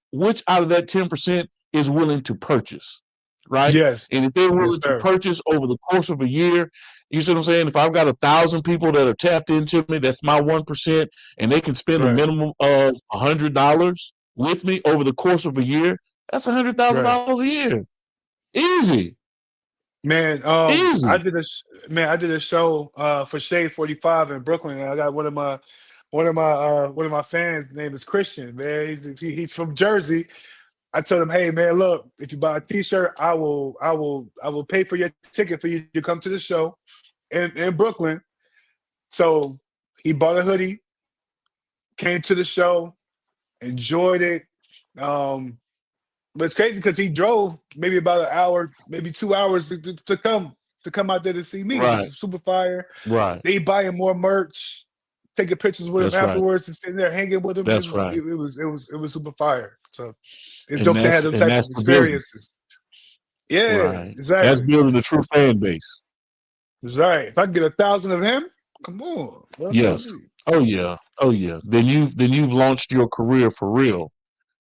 out of that 10% is willing to purchase, right? Yes. And if they're Yes, willing to sir. purchase over the course of a year, you see what I'm saying? If I've got 1,000 people that are tapped into me, that's my 1%, and they can spend a Right. minimum of $100 with me over the course of a year. That's Right. $100,000 a year. Easy, Man, easy. I did a show for Shade 45 in Brooklyn, and I got one of my fans. His name is Christian. Man, he's from Jersey. I told him, hey man, look, if you buy a T-shirt, I will pay for your ticket for you to come to the show in Brooklyn. So he bought a hoodie, came to the show, enjoyed it. Um, but it's crazy because he drove maybe about an hour, maybe 2 hours to come out there to see me, which Right, is super fire. right. They buying more merch, taking pictures with him That's right. afterwards, and sitting there hanging with him. It That's was right. it, it was it was it was super fire. So it's And dope to have that's them and type that's of the business. experiences. Yeah, Right. That's exactly. building a true fan base. That's right. If I can get 1,000 of him, come on. What else I Yes. need? Oh yeah. Oh yeah. Then you've launched your career for real,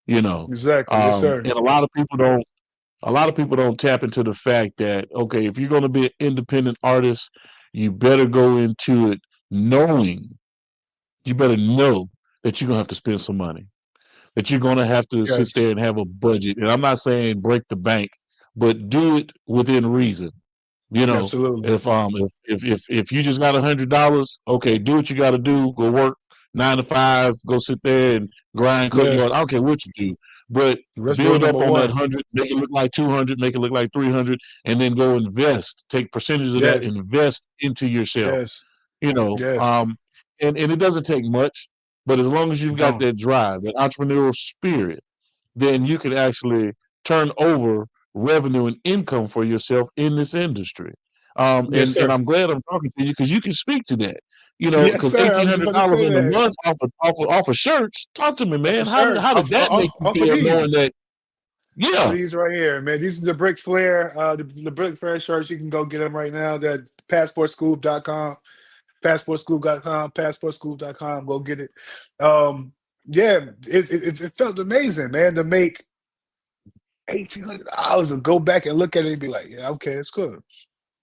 you know. Exactly. Yes, sir. And a lot of people don't tap into the fact that okay, if you're gonna be an independent artist, you better go into it knowing you better know that you're gonna have to spend some money. That you're gonna have to sit Yes. there and have a budget. And I'm not saying break the bank, but do it within reason. You know, Absolutely. if you just got $100, okay, do what you got to do. Go work 9 to 5. Go sit there and grind, cut Yes. yards. I don't care what you do, but That's rule build number up on that one. 100. Make it look like 200. Make it look like 300, and then go invest. Take percentages of that. Yes. Invest into yourself. Yes. You know, Yes. and it doesn't take much, but as long as you've got Don't. that drive, that entrepreneurial spirit, then you can actually turn over revenue and income for yourself in this industry. Yes, And sir. I'm glad I'm talking to you because you can speak to that. You know, Yes, because sir. I eighteen was just hundred about to dollars say in a that. month off of shirts. Talk to me, Off man. of How shirts, did that make you off of feel knowing these. that? Off of Yeah, these right here, man. These are the Brick Flair, the Brick Flair shirts. You can go get them right now. That passportscoop.com, passportscoop.com, passportscoop.com. Go get it. Um, yeah, it felt amazing, man, to make $1,800 and go back and look at it and be like, yeah, okay, it's good.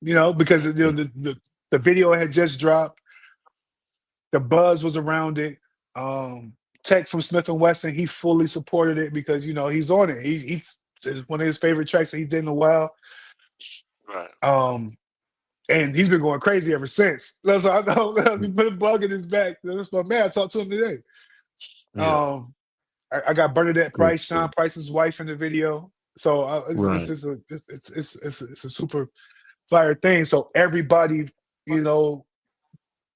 Because the video had just dropped, the buzz was around it. Um, Tech from Smith and Wesson, he fully supported it because he's on it. It's one of his favorite tracks that he did in a while. Right. And he's been going crazy ever since. That's why I know he put a bug in his back. That's my man. I talked to him today. Yeah. I got Bernadette Good Price, Sean stuff. Price's wife, in the video. So Right. it's a super fire thing. So everybody,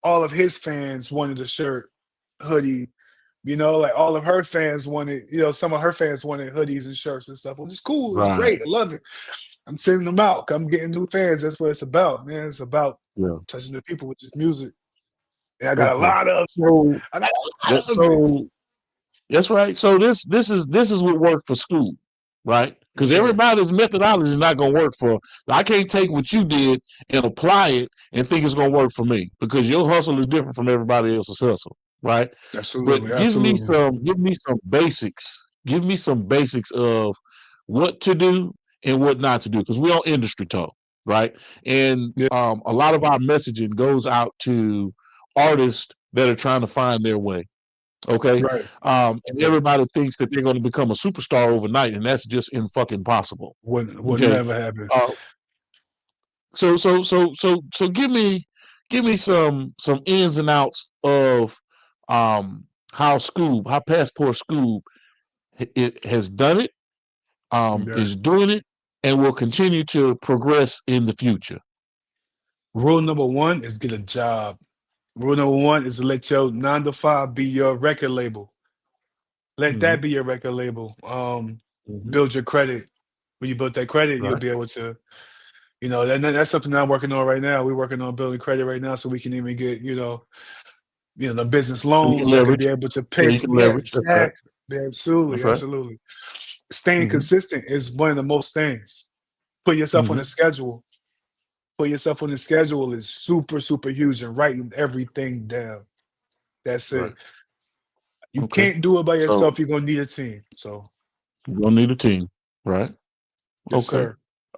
all of his fans wanted a shirt, hoodie. Like all of her fans wanted, some of her fans wanted hoodies and shirts and stuff. Which is cool. It's Right. great. I love it. I'm sending them out. I'm getting new fans. That's what it's about, man. It's about Yeah. touching the people with this music. And I got a Okay. lot of So I got a that lot of it. so that's right. So this is what worked for school, right? Yes, Because sir. everybody's methodology is not going to work for. I can't take what you did and apply it and think it's going to work for me because your hustle is different from everybody else's hustle, right? Absolutely, But absolutely. give me some basics. Give me some basics of what to do and what not to do because we're on industry talk, right? And Yeah, a lot of our messaging goes out to artists that are trying to find their way. Okay. right. And everybody thinks that they're going to become a superstar overnight, and that's just in fucking possible. Would Okay. never happen. Uh, so give me some ins and outs of how Scoob, how Passport Scoob it has done it, Yeah. is doing it, and will continue to progress in the future. Rule number one is get a job. Rule number one is to let your 9 to 5 be your record label. Let Mm-hmm. that be your record label. Mm-hmm. Build your credit. When you build that credit, you'll Right. be able to, that's something that I'm working on right now. We're working on building credit right now so we can even get, the business So you can loans that could leverage. be able to So pay you for. can Yeah, leverage. That's right. exactly. Yeah, absolutely, That's right. absolutely. Staying Mm-hmm. consistent is one of the most things. Put yourself on Mm-hmm. a schedule. Put yourself on the schedule is super, super huge, and writing everything down. That's Right. it. You Okay. can't do it by So yourself. You're gonna need a team. So you're gonna need a team, right? yes, Okay.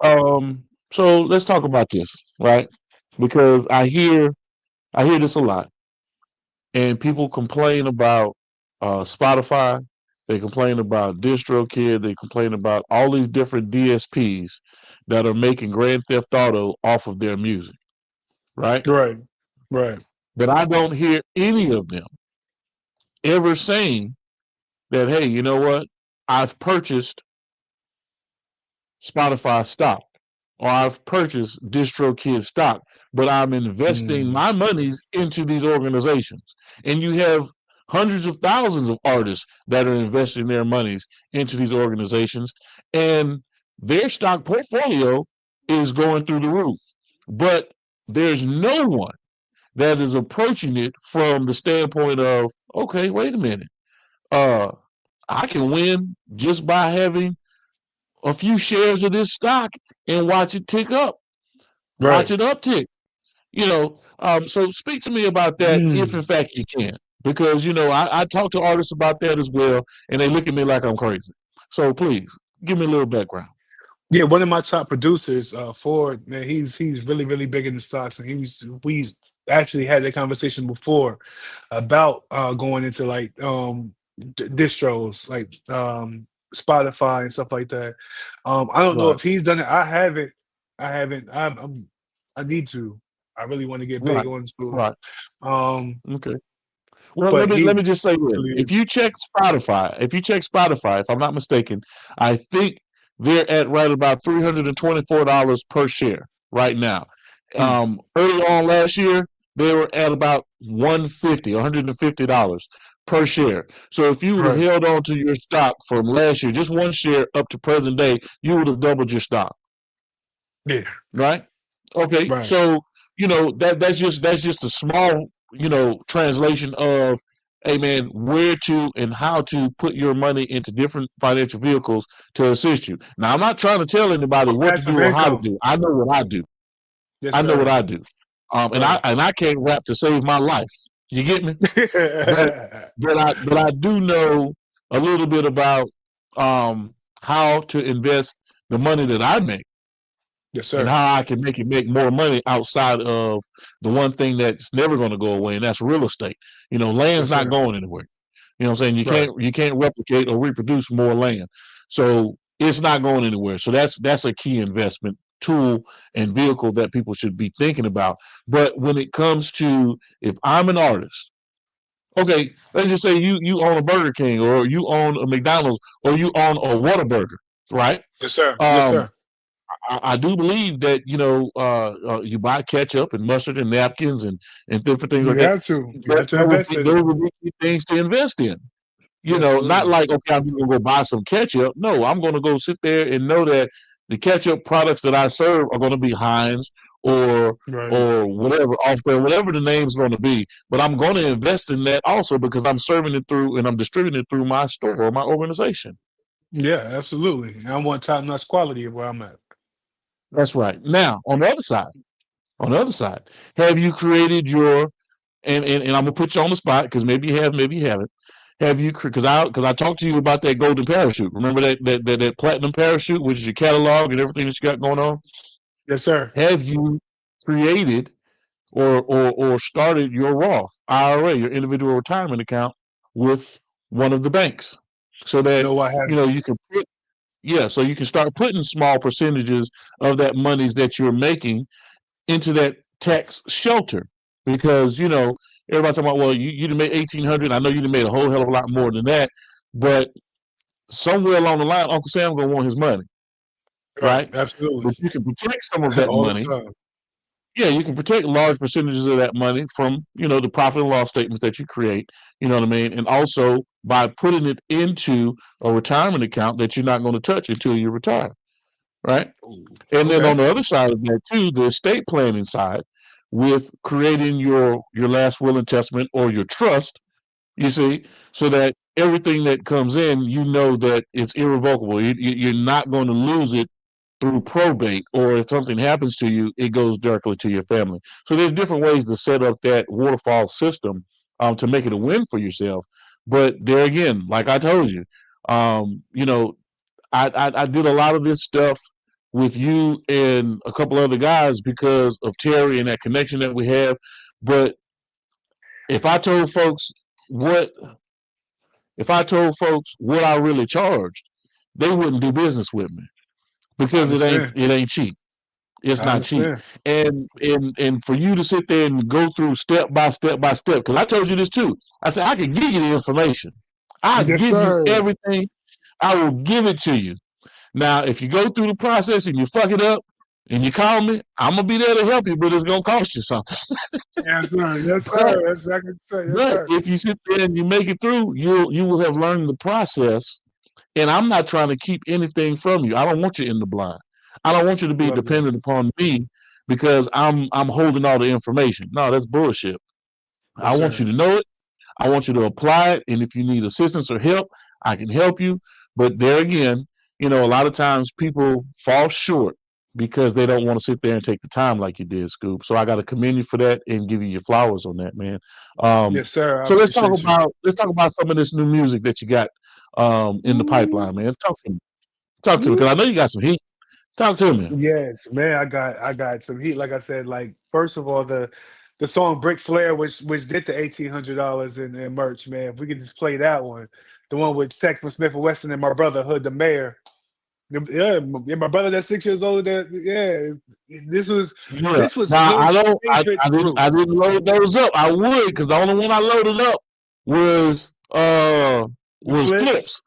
sir. So let's talk about this, right? Because I hear this a lot, and people complain about Spotify. They complain about DistroKid. They complain about all these different DSPs that are making Grand Theft Auto off of their music, right? Right, right. But I don't hear any of them ever saying that, hey, you know what? I've purchased Spotify stock or I've purchased DistroKid stock, but I'm investing Mm, my monies into these organizations. And you have hundreds of thousands of artists that are investing their monies into these organizations, and their stock portfolio is going through the roof. But there's no one that is approaching it from the standpoint of, okay, wait a minute. Uh, I can win just by having a few shares of this stock and watch it tick up, watch right. it uptick. So speak to me about that if in Mm. fact you can, because I talk to artists about that as well, and they look at me like I'm crazy. So please give me a little background. Yeah, one of my top producers, Ford, man, he's really, really big in the stocks, and we actually had that conversation before about going into like distros like Spotify and stuff like that. I don't know Right, if he's done it. I haven't. I haven't. I need to. I really want to get big right, on school. right. Um, Okay. Well, but let me he just say this: really if you check Spotify, if I'm not mistaken, I think they're at right about $324 per share right now. mm, Early on last year, they were at about 150 $150 per share. So if you would have right, held on to your stock from last year, just one share up to present day, you would have doubled your stock, yeah, right? Okay, right. so that's just a small translation of, hey man, where to and how to put your money into different financial vehicles to assist you. Now, I'm not trying to tell anybody For what to passive do or how to income. do. I know what I do. Yes, I know what sir. I do. And I Right. and I can't rap to save my life. You get me? But I do know a little bit about how to invest the money that I make Yes, and sir. how I can make more money outside of the one thing that's never going to go away, and that's real estate. Land's Yes, not sir. going anywhere. You know what I'm saying? Right. You can't replicate or reproduce more land. So it's not going anywhere. So that's a key investment tool and vehicle that people should be thinking about. But when it comes to, if I'm an artist, okay, let's just say you own a Burger King or you own a McDonald's or you own a Whataburger, right? Yes, sir. Yes, Um, sir. I do believe that you buy ketchup and mustard and napkins and different things You like that. have to. You have to invest in Those it. would be key things to invest in. Not Absolutely. like, okay, I'm gonna go buy some ketchup. No, I'm gonna go sit there and know that the ketchup products that I serve are gonna be Heinz or Right. or whatever, off brand, whatever the name's gonna be. But I'm gonna invest in that also because I'm serving it through and I'm distributing it through my store or my organization. Yeah, absolutely. And I want top-notch quality of where I'm at. That's right. Now, on the other side, have you created your and I'm gonna put you on the spot because maybe you have, maybe you haven't. Have you? Because I talked to you about that golden parachute. Remember that platinum parachute, which is your catalog and everything that you got going on. Yes, sir. Have you created or started your Roth IRA, your individual retirement account, with one of the banks, so that No, I haven't. you can put so you can start putting small percentages of that monies that you're making into that tax shelter because everybody talking about, well, you done made 1,800. I know you done made a whole hell of a lot more than that, but somewhere along the line, Uncle Sam gonna want his money, Right. right? Absolutely. But you can protect some of that All the money. time. Yeah, you can protect large percentages of that money from the profit and loss statements that you create. You know what I mean? And also by putting it into a retirement account that you're not going to touch until you retire, right? And then Okay. on the other side of that too, the estate planning side, with creating your last will and testament or your trust, you see, so that everything that comes in, that it's irrevocable. You're not going to lose it through probate, or if something happens to you, it goes directly to your family. So there's different ways to set up that waterfall system to make it a win for yourself. But there again, like I told you, um, you know, I did a lot of this stuff with you and a couple other guys because of Terry and that connection that we have. But if I told folks what if I told folks what I really charged, they wouldn't do business with me I because understand. it ain't cheap. It's I not cheap. understand. And for you to sit there and go through step by step by step, because I told you this too. I said I can give you the information. I Yes, give you sir. everything. I will give it to you. Now, if you go through the process and you fuck it up and you call me, I'm gonna be there to help you, but it's gonna cost you something. Yes, sir. Yes, But sir. That's exactly what you say. Yes, but sir. if you sit there and you make it through, you will have learned the process. And I'm not trying to keep anything from you. I don't want you in the blind. I don't want you to I be love that. dependent upon me because I'm holding all the information. No, that's bullshit. I Yes, want you sir. to know it. I want you to apply it. And if you need assistance or help, I can help you. But there again, a lot of times people fall short because they don't want to sit there and take the time like you did, Scoop. So I got to commend you for that and give you your flowers on that, man. Um, Yes, sir. I so appreciate you. let's talk about some of this new music that you got in the Ooh, pipeline, man. Talk to me because I ooh. know you got some heat. Talk to me. Yes, man. I got some heat. Like I said, like first of all, the song Brick Flair, which did the $1,800 in merch, man. If we could just play that one, the one with Tech from Smith and Wesson and my brother Hood the Mayor. Yeah, my brother that's 6 years older. This was Yeah. this was Now his favorite group. I didn't load those up. I would because the only one I loaded up was The Flips. Clips.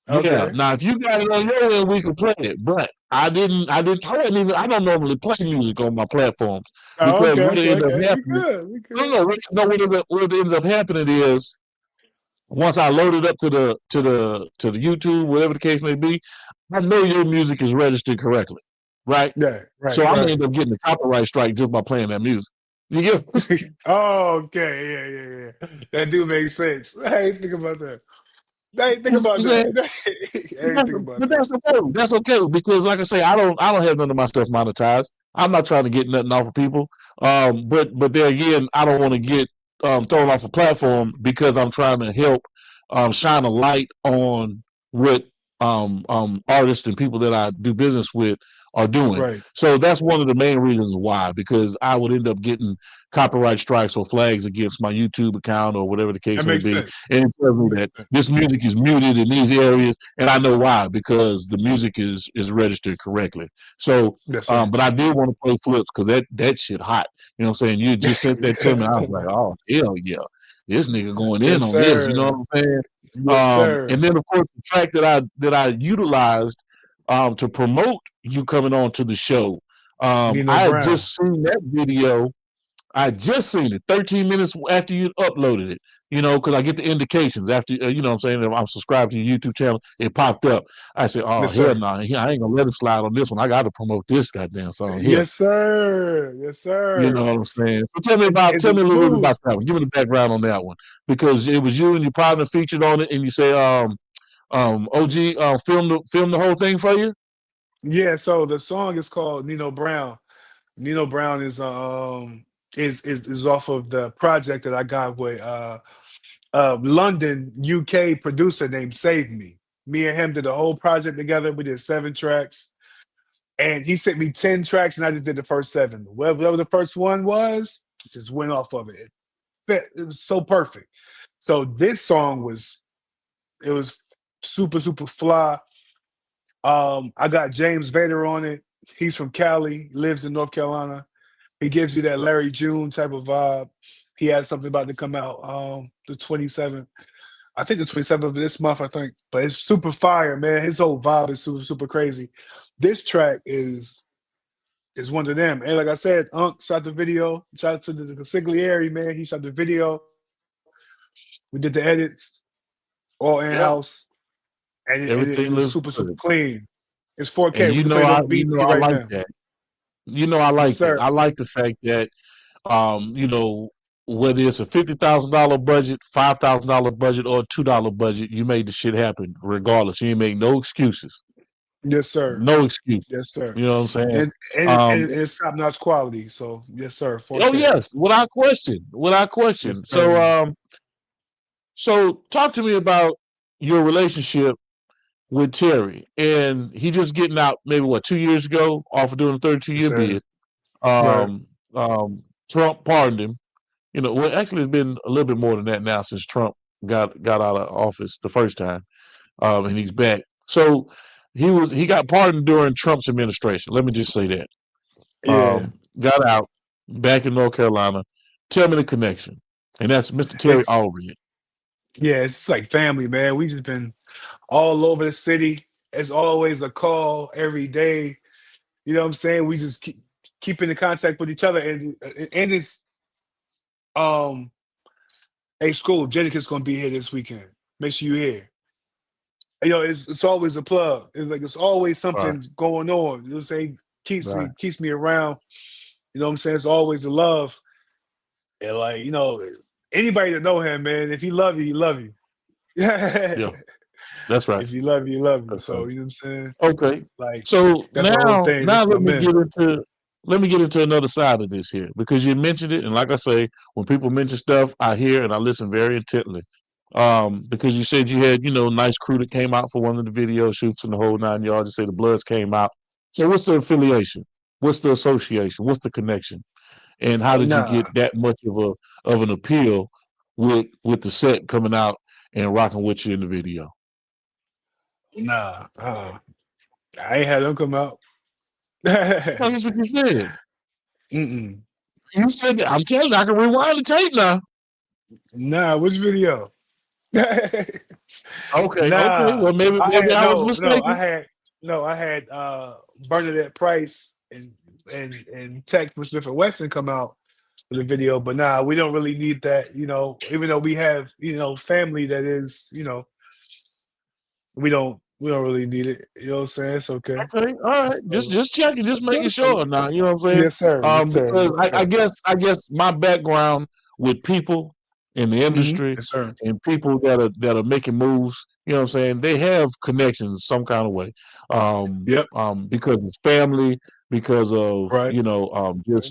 Yeah. Okay. Now if you got it on your end, we could play it. But I wasn't even I don't normally play music on my platforms Oh, because okay, what okay, ended up okay. We happening good. We no good. no no what ends up happening is once I load it up to the YouTube, whatever the case may be, I know your music is registered correctly, right? Yeah, So right, I'm gonna right. end up getting a copyright strike just by playing that music. You get what Oh, okay. Yeah. That do make sense. I ain't think about that. I ain't think I'm about saying? that. I ain't think about But that. that's okay. That's okay because, like I say, I don't have none of my stuff monetized. I'm not trying to get nothing off of people. But there again, I don't want to get thrown off a platform because I'm trying to help shine a light on what artists and people that I do business with are doing. Right. So that's one of the main reasons why, because I would end up getting copyright strikes or flags against my YouTube account or whatever the case That may makes be. sense. And it tells me That that makes sense. this music is muted in these areas, and I know why, because the music is registered correctly. So, Yes, sir. but I did want to play flips because that shit hot. You know what I'm saying? You just sent that to me. I was like, oh hell yeah, this nigga going in Yes, on this. You know sir. what I'm saying? Yes, And sir. then of course the track that I utilized to promote you coming on to the show. Nino I had Brown. just seen that video. I just seen it 13 minutes after you uploaded it, because I get the indications after, you know what I'm saying, if I'm subscribed to your YouTube channel, it popped up. I said, oh, Yes, hell sir. no, I ain't going to let him slide on this one. I got to promote this goddamn song here. Yes, sir. Yes, You know sir. what I'm saying? So tell me It's a little bit exclusive. about that one. Give me the background on that one. Because it was you and your partner featured on it, and you say, OG, film the whole thing for you? Yeah, so the song is called Nino Brown. Nino Brown is off of the project that I got with London, UK producer named Save Me. Me and him did the whole project together. We did 7 tracks. And he sent me 10 tracks, and I just did the first 7. Whatever the first one was, just went off of it. It fit. It was so perfect. So this song was super, super fly. I got James Vader on it. He's from Cali, lives in North Carolina. He gives you that Larry June type of vibe. He has something about to come out the 27th. I think the 27th of this month, I think. But it's super fire, man. His whole vibe is super, super crazy. This track is one of them. And like I said, Unc shot the video. Shout out to the Consigliere, man. He shot the video. We did the edits all Yeah. in-house. And Everything it is looks super, super good. clean. It's And 4K. We can play it on BT I right like now. that. I Yes, like that. sir. I like the fact that whether it's a $50,000 budget, $5,000 budget, or a $2 budget, you made the shit happen regardless. You ain't make no excuses. Yes, sir. No excuses. Yes, sir. You know what I'm saying? And it's top-notch quality. So yes, sir. Oh 4K. yes, without question. Without Yes, question. So sir. so talk to me about your relationship with Terry. And he just getting out maybe 2 years ago off of doing a Yes, 32-year sir. bid. Right. Um Trump pardoned him. Well, actually, it's been a little bit more than that now since Trump got out of office the first time, and he's back. So he got pardoned during Trump's administration. Let me just say that. Yeah. Got out back in North Carolina. Tell me the connection, and that's Mr. Terry It's Allred. it's like family, man. We just been all over the city. It's always a call every day. You know what I'm saying? We just keep in contact with each other, and it's um hey, school. Jenica's gonna be here this weekend. Make sure you here. It's always a plug. It's like it's always Right, something going on. You know what I'm saying? right. Keeps me around. You know what I'm saying? It's always the love. And like, anybody that know him, man, if he love you, he love you. Yeah, that's right. If he love you, he love you. That's So right. you know what I'm saying? Okay. Like So that's the whole thing. now That's my man. let me get into another side of this here because you mentioned it, and like I say, when people mention stuff, I hear and I listen very intently. Because you said you had nice crew that came out for one of the video shoots and the whole 9 yards. You say the Bloods came out. So what's the affiliation? What's the association? What's the connection? And how did you Nah, get that much of an appeal with the set coming out and rocking with you in the video? nah. I ain't had them come out. Because that's what you said. Mm-mm. You said that. I'm telling you, I can rewind the tape now. Nah, which video? Okay, okay. Nah. Well, I maybe had I was no, no, mistaken. I had Bernadette Price and Tech from Smith and Wesson come out for the video, but nah, we don't really need that, even though we have, family that is, we don't really need it. You know what I'm saying? It's okay. Okay, all right. So, Just checking, just making so, sure. Now, you know what I'm saying? yes, sir. Yes, sir. Because Yes, I sir. guess my background with people in the industry Yes, sir. and people that are making moves, you know what I'm saying? They have connections some kind of way. Yep. Because it's family, because of Right.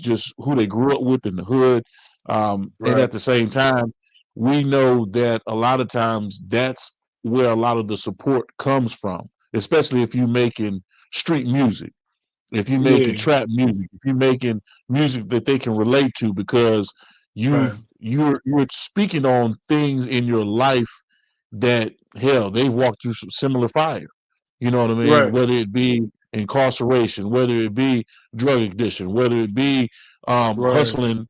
just who they grew up with in the hood. And Right. at the same time, we know that a lot of times that's where a lot of the support comes from, especially if you're making street music, if you're making Yeah. trap music, if you're making music that they can relate to, because Right. you're speaking on things in your life that hell they've walked through some similar fire. You know what I mean? Right. Whether it be incarceration, whether it be drug addiction, whether it be Right. hustling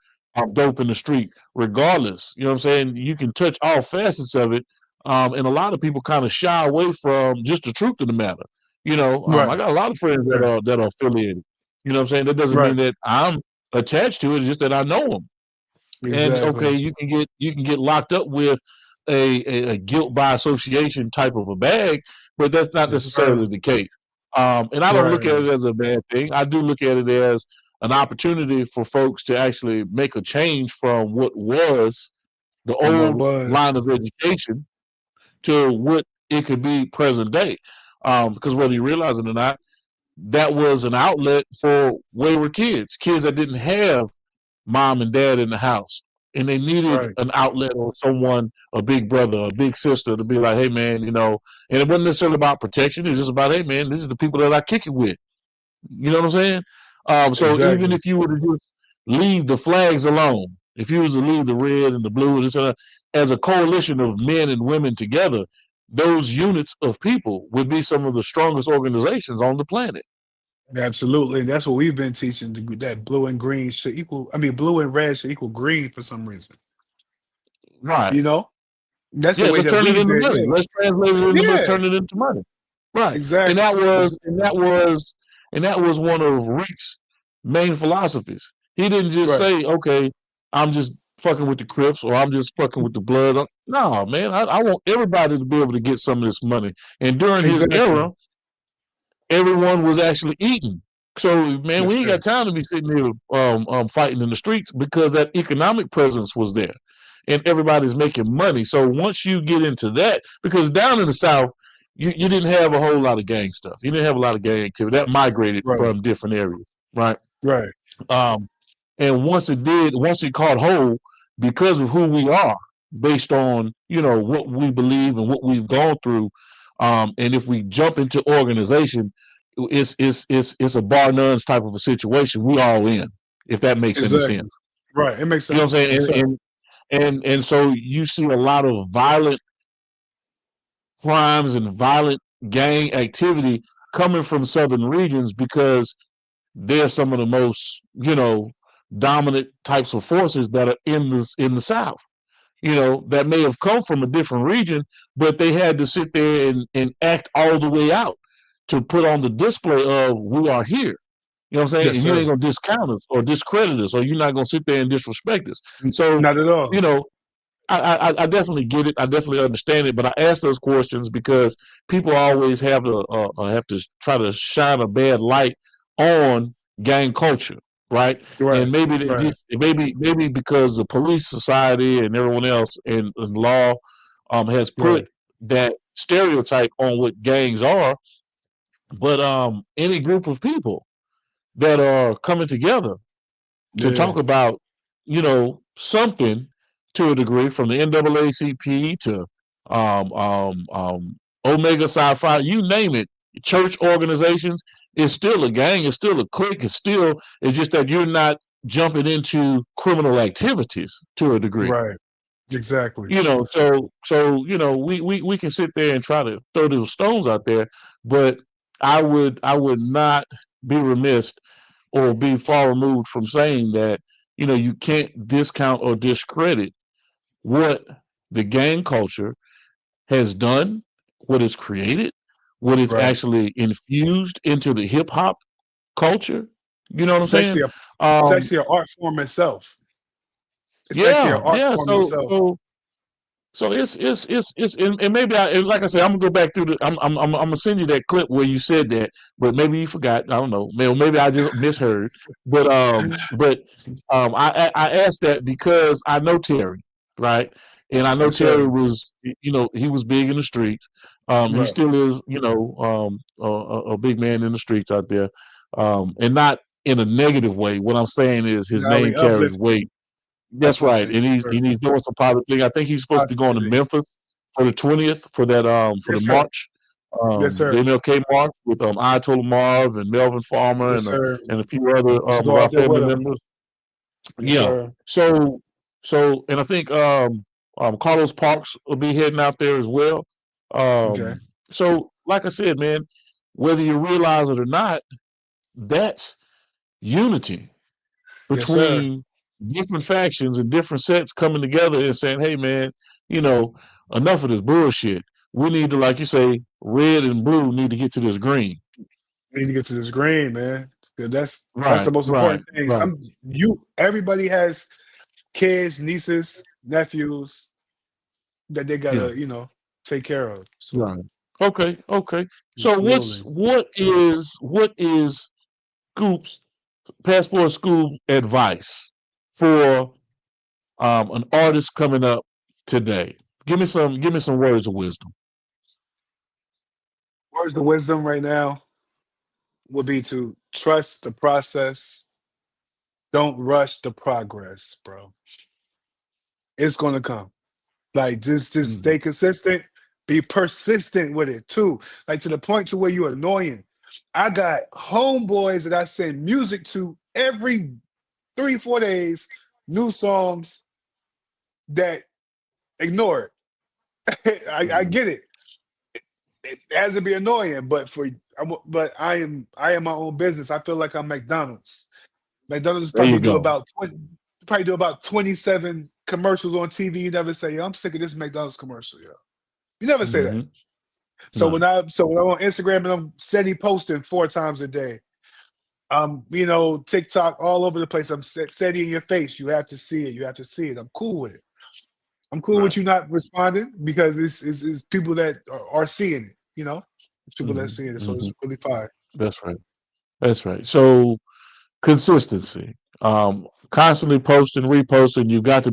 dope in the street, regardless, you know what I'm saying? You can touch all facets of it. And a lot of people kind of shy away from just the truth of the matter. I Right. got a lot of friends Right. that are affiliated. You know what I'm saying? That doesn't Right. mean that I'm attached to it. It's just that I know them. And okay, Exactly. you can get locked up with a guilt by association type of a bag, but that's not Yes, sir. necessarily the case. And I don't look at Right. it as a bad thing. I do look at it as an opportunity for folks to actually make a change from what was the From what old was. line of education to what it could be present day. Because whether you realize it or not, that was an outlet for wayward kids that didn't have mom and dad in the house, and they needed Right. an outlet or someone, a big brother, a big sister, to be like, hey man, and it wasn't necessarily about protection. It's just about, hey man, this is the people that I kick it with. You know what I'm saying? So even Exactly. if you were to just leave the flags alone, if you was to leave the red and the blue and this and that, as a coalition of men and women together, those units of people would be some of the strongest organizations on the planet. Absolutely. That's what we've been teaching, that blue and green should equal, I mean, blue and red should equal green for some reason. Right. You know? That's the Yeah, way let's that turn it we've into been. money. Yeah. Let's translate it into let's Yeah. turn it into money. Right. And Exactly. that was and that was and that was one of Rick's main philosophies. He didn't just Right. say, okay, I'm just fucking with the Crips or I'm just fucking with the Bloods. No, man, I want everybody to be able to get some of this money. And during his Exactly. era, everyone was actually eating. So man, Yes, we ain't sir. got time to be sitting here fighting in the streets because that economic presence was there, and everybody's making money. So once you get into that, because down in the South, you didn't have a whole lot of gang stuff. You didn't have a lot of gang activity that migrated Right. from different areas, right? Right. Um, and once it caught hold, because of who we are, based on what we believe and what we've gone through, and if we jump into organization, it's a bar nuns type of a situation. We all in, if that makes any Exactly. sense. Right. It makes You know what sense. I'm saying? Yes, sir. And so you see a lot of violent crimes and violent gang activity coming from southern regions because they're some of the most dominant types of forces that are in the South. That may have come from a different region, but they had to sit there and act all the way out to put on the display of we are here. You know what I'm saying? Yes, And you sir. ain't gonna discount us or discredit us, or you're not gonna sit there and disrespect us. So, Not at all. you know, I definitely get it. I definitely understand it. But I ask those questions because people always have to try to shine a bad light on gang culture, right? Right. And maybe they Right. just maybe because the police society and everyone else in law has Right. put that stereotype on what gangs are. But any group of people that are coming together to Yeah. talk about, something to a degree, from the NAACP to Omega Sci-Fi, you name it, church organizations, it's still a gang, it's still a clique, it's just that you're not jumping into criminal activities to a degree. Right. Exactly. We can sit there and try to throw those stones out there, but I would not be remiss or be far removed from saying that you can't discount or discredit what the gang culture has done, what it's created, what it's Right. actually infused into the hip hop culture. You know what I'm It's actually saying? a it's Um, actually an art form itself. It's actually an yeah, art yeah. form So itself. so So it's and maybe like I said, I'm gonna go back through the I'm gonna send you that clip where you said that, but maybe you forgot. I don't know. Maybe I just misheard. But I asked that because I know Terry, right? And I know Yes, Terry sir. was he was big in the streets. He Right. still is a big man in the streets out there, and not in a negative way. What I'm saying is his Now we name carries uplift. weight. That's right, and he's doing some private thing. I think he's supposed to be going to Positivity. Memphis for the 20th for that for the Yes, sir. march, Yes, the sir. MLK march with Ayatollah Marv and Melvin Farmer Yes, sir. and a few other We should of go our out there family with him. members. Yes, Yeah. sir. And I think Carlos Parks will be heading out there as well. Okay. So like I said, man, whether you realize it or not, that's unity Yes, sir. between different factions and different sets coming together and saying, "Hey, man, you know, enough of this bullshit. We need to, like you say, red and blue need to get to this green." We need to get to this green, man. That's Right, the most right, important thing. right. Everybody has kids, nieces, nephews that they Yeah, gotta take care of. So right. Okay, okay. So absolutely. what is Scoop's Passport Scoob advice for an artist coming up today? Give me some words of wisdom. Where's the wisdom right now would be to trust the process. Don't rush the progress, bro. It's gonna come. Like just Mhm. stay consistent, be persistent with it too. Like to the point to where you're annoying. I got homeboys that I send music to every 3, 4 days, new songs that ignore it. I Mhm. get it. It has to be annoying, but I am my own business. I feel like I'm McDonald's. McDonald's There you probably do go. about 27 commercials on TV. You never say, "Yo, I'm sick of this McDonald's commercial." Yo, you never say that. Hmm. So Right. when I'm on Instagram and I'm steady posting 4 times a day, TikTok all over the place. I'm steady in your face. You have to see it. You have to see it. I'm cool with it. I'm cool with Right. you not responding because it's people that are seeing it. It's people that are Hmm. seeing it. So Hmm. it's really fine. That's right. That's right. So consistency, constantly posting, reposting. You got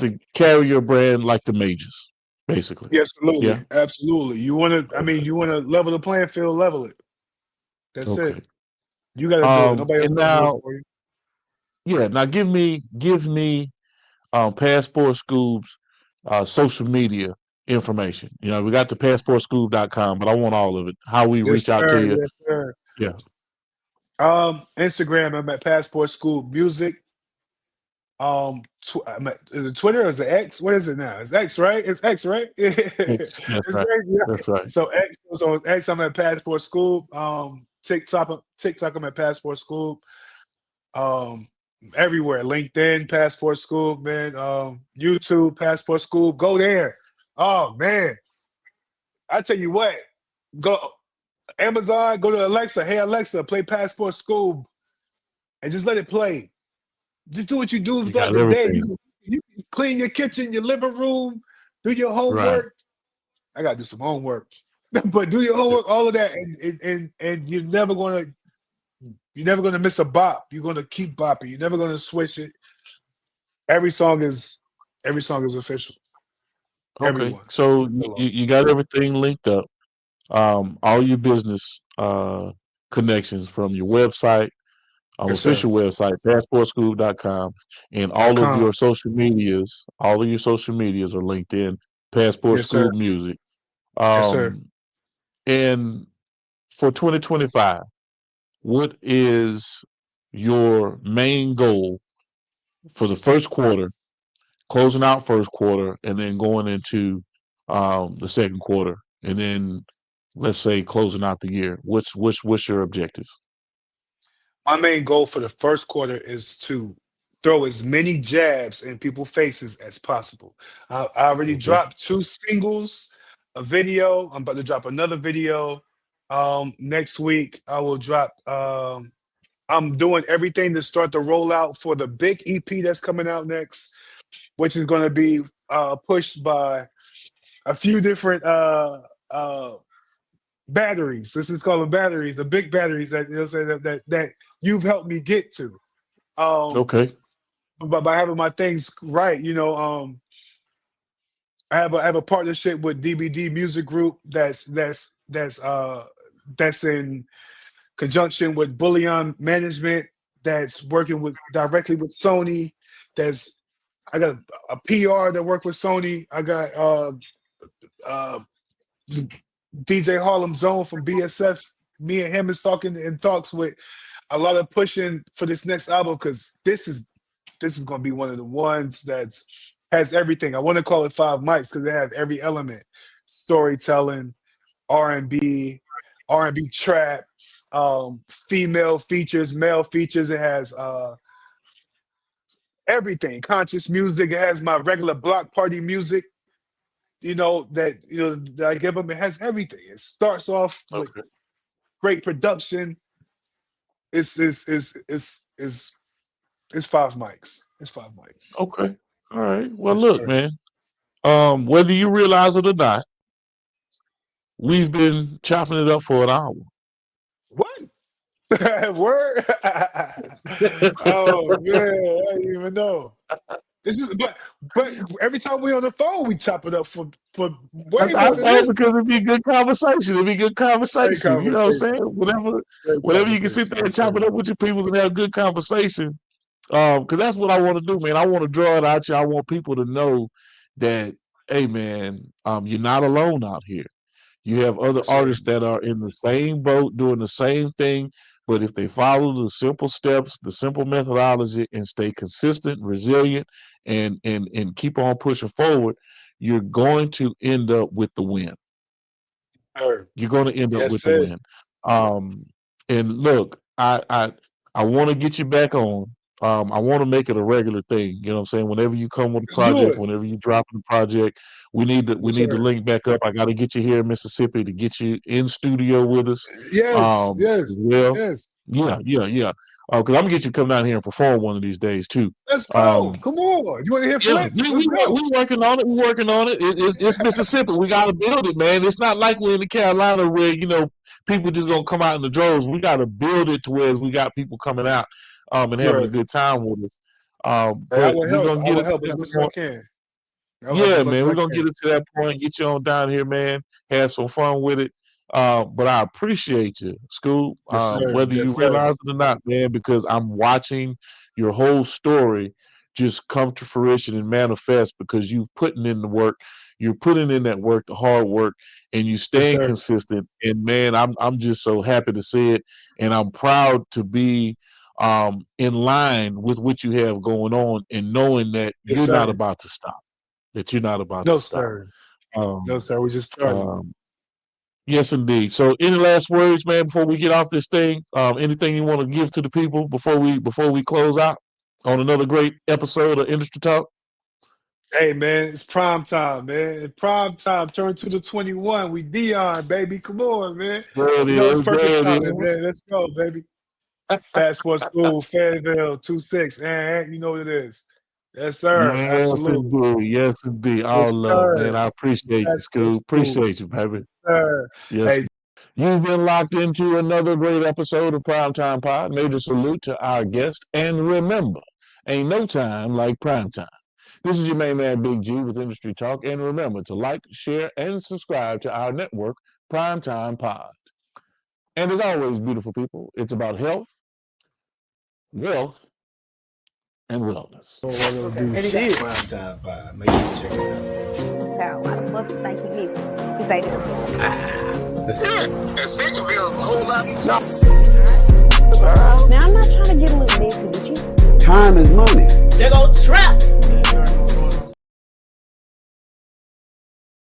to carry your brand like the majors, basically. Yeah, Yeah. absolutely, absolutely. You want to level the playing field, level it. That's it. Okay. You got to do it. Nobody else And gonna do it now, for you. yeah. Now give me Passport Scoob's social media information. We got the passportscoob.com, but I want all of it. How we Yes, reach out to sir. you. Yes, sir. Yeah. Instagram, I'm at Passport Scoob Music. Is it Twitter or is it X? What is it now? It's X, right? It's X, right? That's It's right. crazy. That's right. So X, I'm at Passport Scoob. TikTok, I'm at Passport Scoob. Um, Everywhere. LinkedIn, Passport Scoob, man. YouTube, Passport Scoob. Go there. Oh man, I tell you what. Go Amazon. Go to Alexa. Hey Alexa, play Passport Scoob, and just let it play. Just do what you do You throughout got the day. everything. You can clean your kitchen, your living room, do your Right. homework. I gotta do some homework, but do your homework, all of that, and you're never gonna miss a bop. You're gonna keep bopping. You're never gonna switch it. Every song is official. Okay. Everyone. So Hello. you got everything linked up. All your business connections from your website, Yes, sir. official website, passportschool.com, and Dot com. all of your social medias are linked in Passport Yes, sir. School Music. Yes, sir. Um, and for 2025, what is your main goal for the first quarter, closing out first quarter, and then going into the second quarter, and then let's say closing out the year? What's your objective? My main goal for the first quarter is to throw as many jabs in people's faces as possible. I already Okay. dropped 2 singles, a video. I'm about to drop another video. Next week I will drop. I'm doing everything to start the rollout for the big EP that's coming out next, which is going to be pushed by a few different uh, batteries. This is called batteries, the big batteries that say that you've helped me get to. Um, Okay. but by having my things right, I have a partnership with DBD Music Group that's in conjunction with Bullion Management that's working with directly with Sony. That's I got a PR that worked with Sony. I got DJ Harlem Zone from BSF. Me and him is talking in talks with a lot of pushing for this next album because this is going to be one of the ones that has everything. I want to call it 5 mics because they have every element: storytelling, R&B trap, female features, male features. It has everything, conscious music. It has my regular block party music. That I give them. It has everything. It starts off with great production. It's 5 mics. It's 5 mics. Okay. All right. Well, Yes, look, sir. man. Whether you realize it or not, we've been chopping it up for an hour. What? Word? Oh man, I didn't even know. This is but every time we on the phone, we chop it up for way I more than know this. because it'd be good conversation. It'd be good Great conversation. You know what I'm saying? conversation. Great Whatever you can sit conversation. there and Yes, chop sir. it up with your people and have good conversation. Because that's what I want to do, man. I want to draw it out you. I want people to know that, hey, man, you're not alone out here. You have other Yes, sir. artists that are in the same boat doing the same thing, but if they follow the simple steps, the simple methodology, and stay consistent, resilient, and keep on pushing forward, you're going to end up with the win. Sir. You're going to end up Yes, with the sir. win. And look, I want to get you back on. I want to make it a regular thing. You know what I'm saying? Whenever you come with a Let's do project, it. whenever you drop a project, we need to Yes, sir. link back up. I got to get you here in Mississippi to get you in studio with us. Yes, As well. yes. Yeah. Because I'm gonna get you to come down here and perform one of these days too. Let's go. Come on. You want to hear Yeah, flips? Let's go. we working on it. We working on it. It's Mississippi. We got to build it, man. It's not like we're in the Carolina where people just gonna come out in the droves. We got to build it to where we got people coming out and having a Yeah. good time with us. Hey, I But will we're help. gonna I get will it help to as that much as I point. can. I'll help Yeah, as much man, as I we're gonna can. get it to that point. Get you on down here, man. Have some fun with it. But I appreciate you, Scoob. Yes, sir. Whether Yes, you sir. realize it or not, man, because I'm watching your whole story just come to fruition and manifest because you've putting in the work. You're putting in that work, the hard work, and you Yes, staying sir. consistent. And man, I'm just so happy to see it, and I'm proud to be in line with what you have going on, and knowing that Yes, you're not sir. about to stop. That you're not about No, to stop. sir. No, Um, sir. We just started. um, yes, indeed. So, any last words, man, before we get off this thing? Anything you want to give to the people before we close out on another great episode of Industry Talk? Hey, man, it's prime time, man. Prime time. Turn to the 21. We Dion, baby. Come on, man. There it It's is. perfect There it timing, is. man. Let's go, baby. Passport Scoob, Fayetteville, 26. And you know what it is. Yes, sir. Yes, Absolutely. indeed. Yes, indeed. All Yes, love, man. sir. I appreciate you, Passport Scoob. Scoob. Appreciate you, baby. Yes, sir. Yes. Hey, You've been locked into another great episode of Primetime Pod. Major salute to our guest. And remember, ain't no time like prime time. This is your main man, Big G, with Industry Talk. And remember to like, share, and subscribe to our network, Primetime Pod. And as always, beautiful people, it's about health, wealth, and wellness. shit. Primetime Pod. Make sure you check it out. Got a lot of fluff to think he missing. He say that. Now I'm not trying to get a little messy with you. Time is money. They go trap.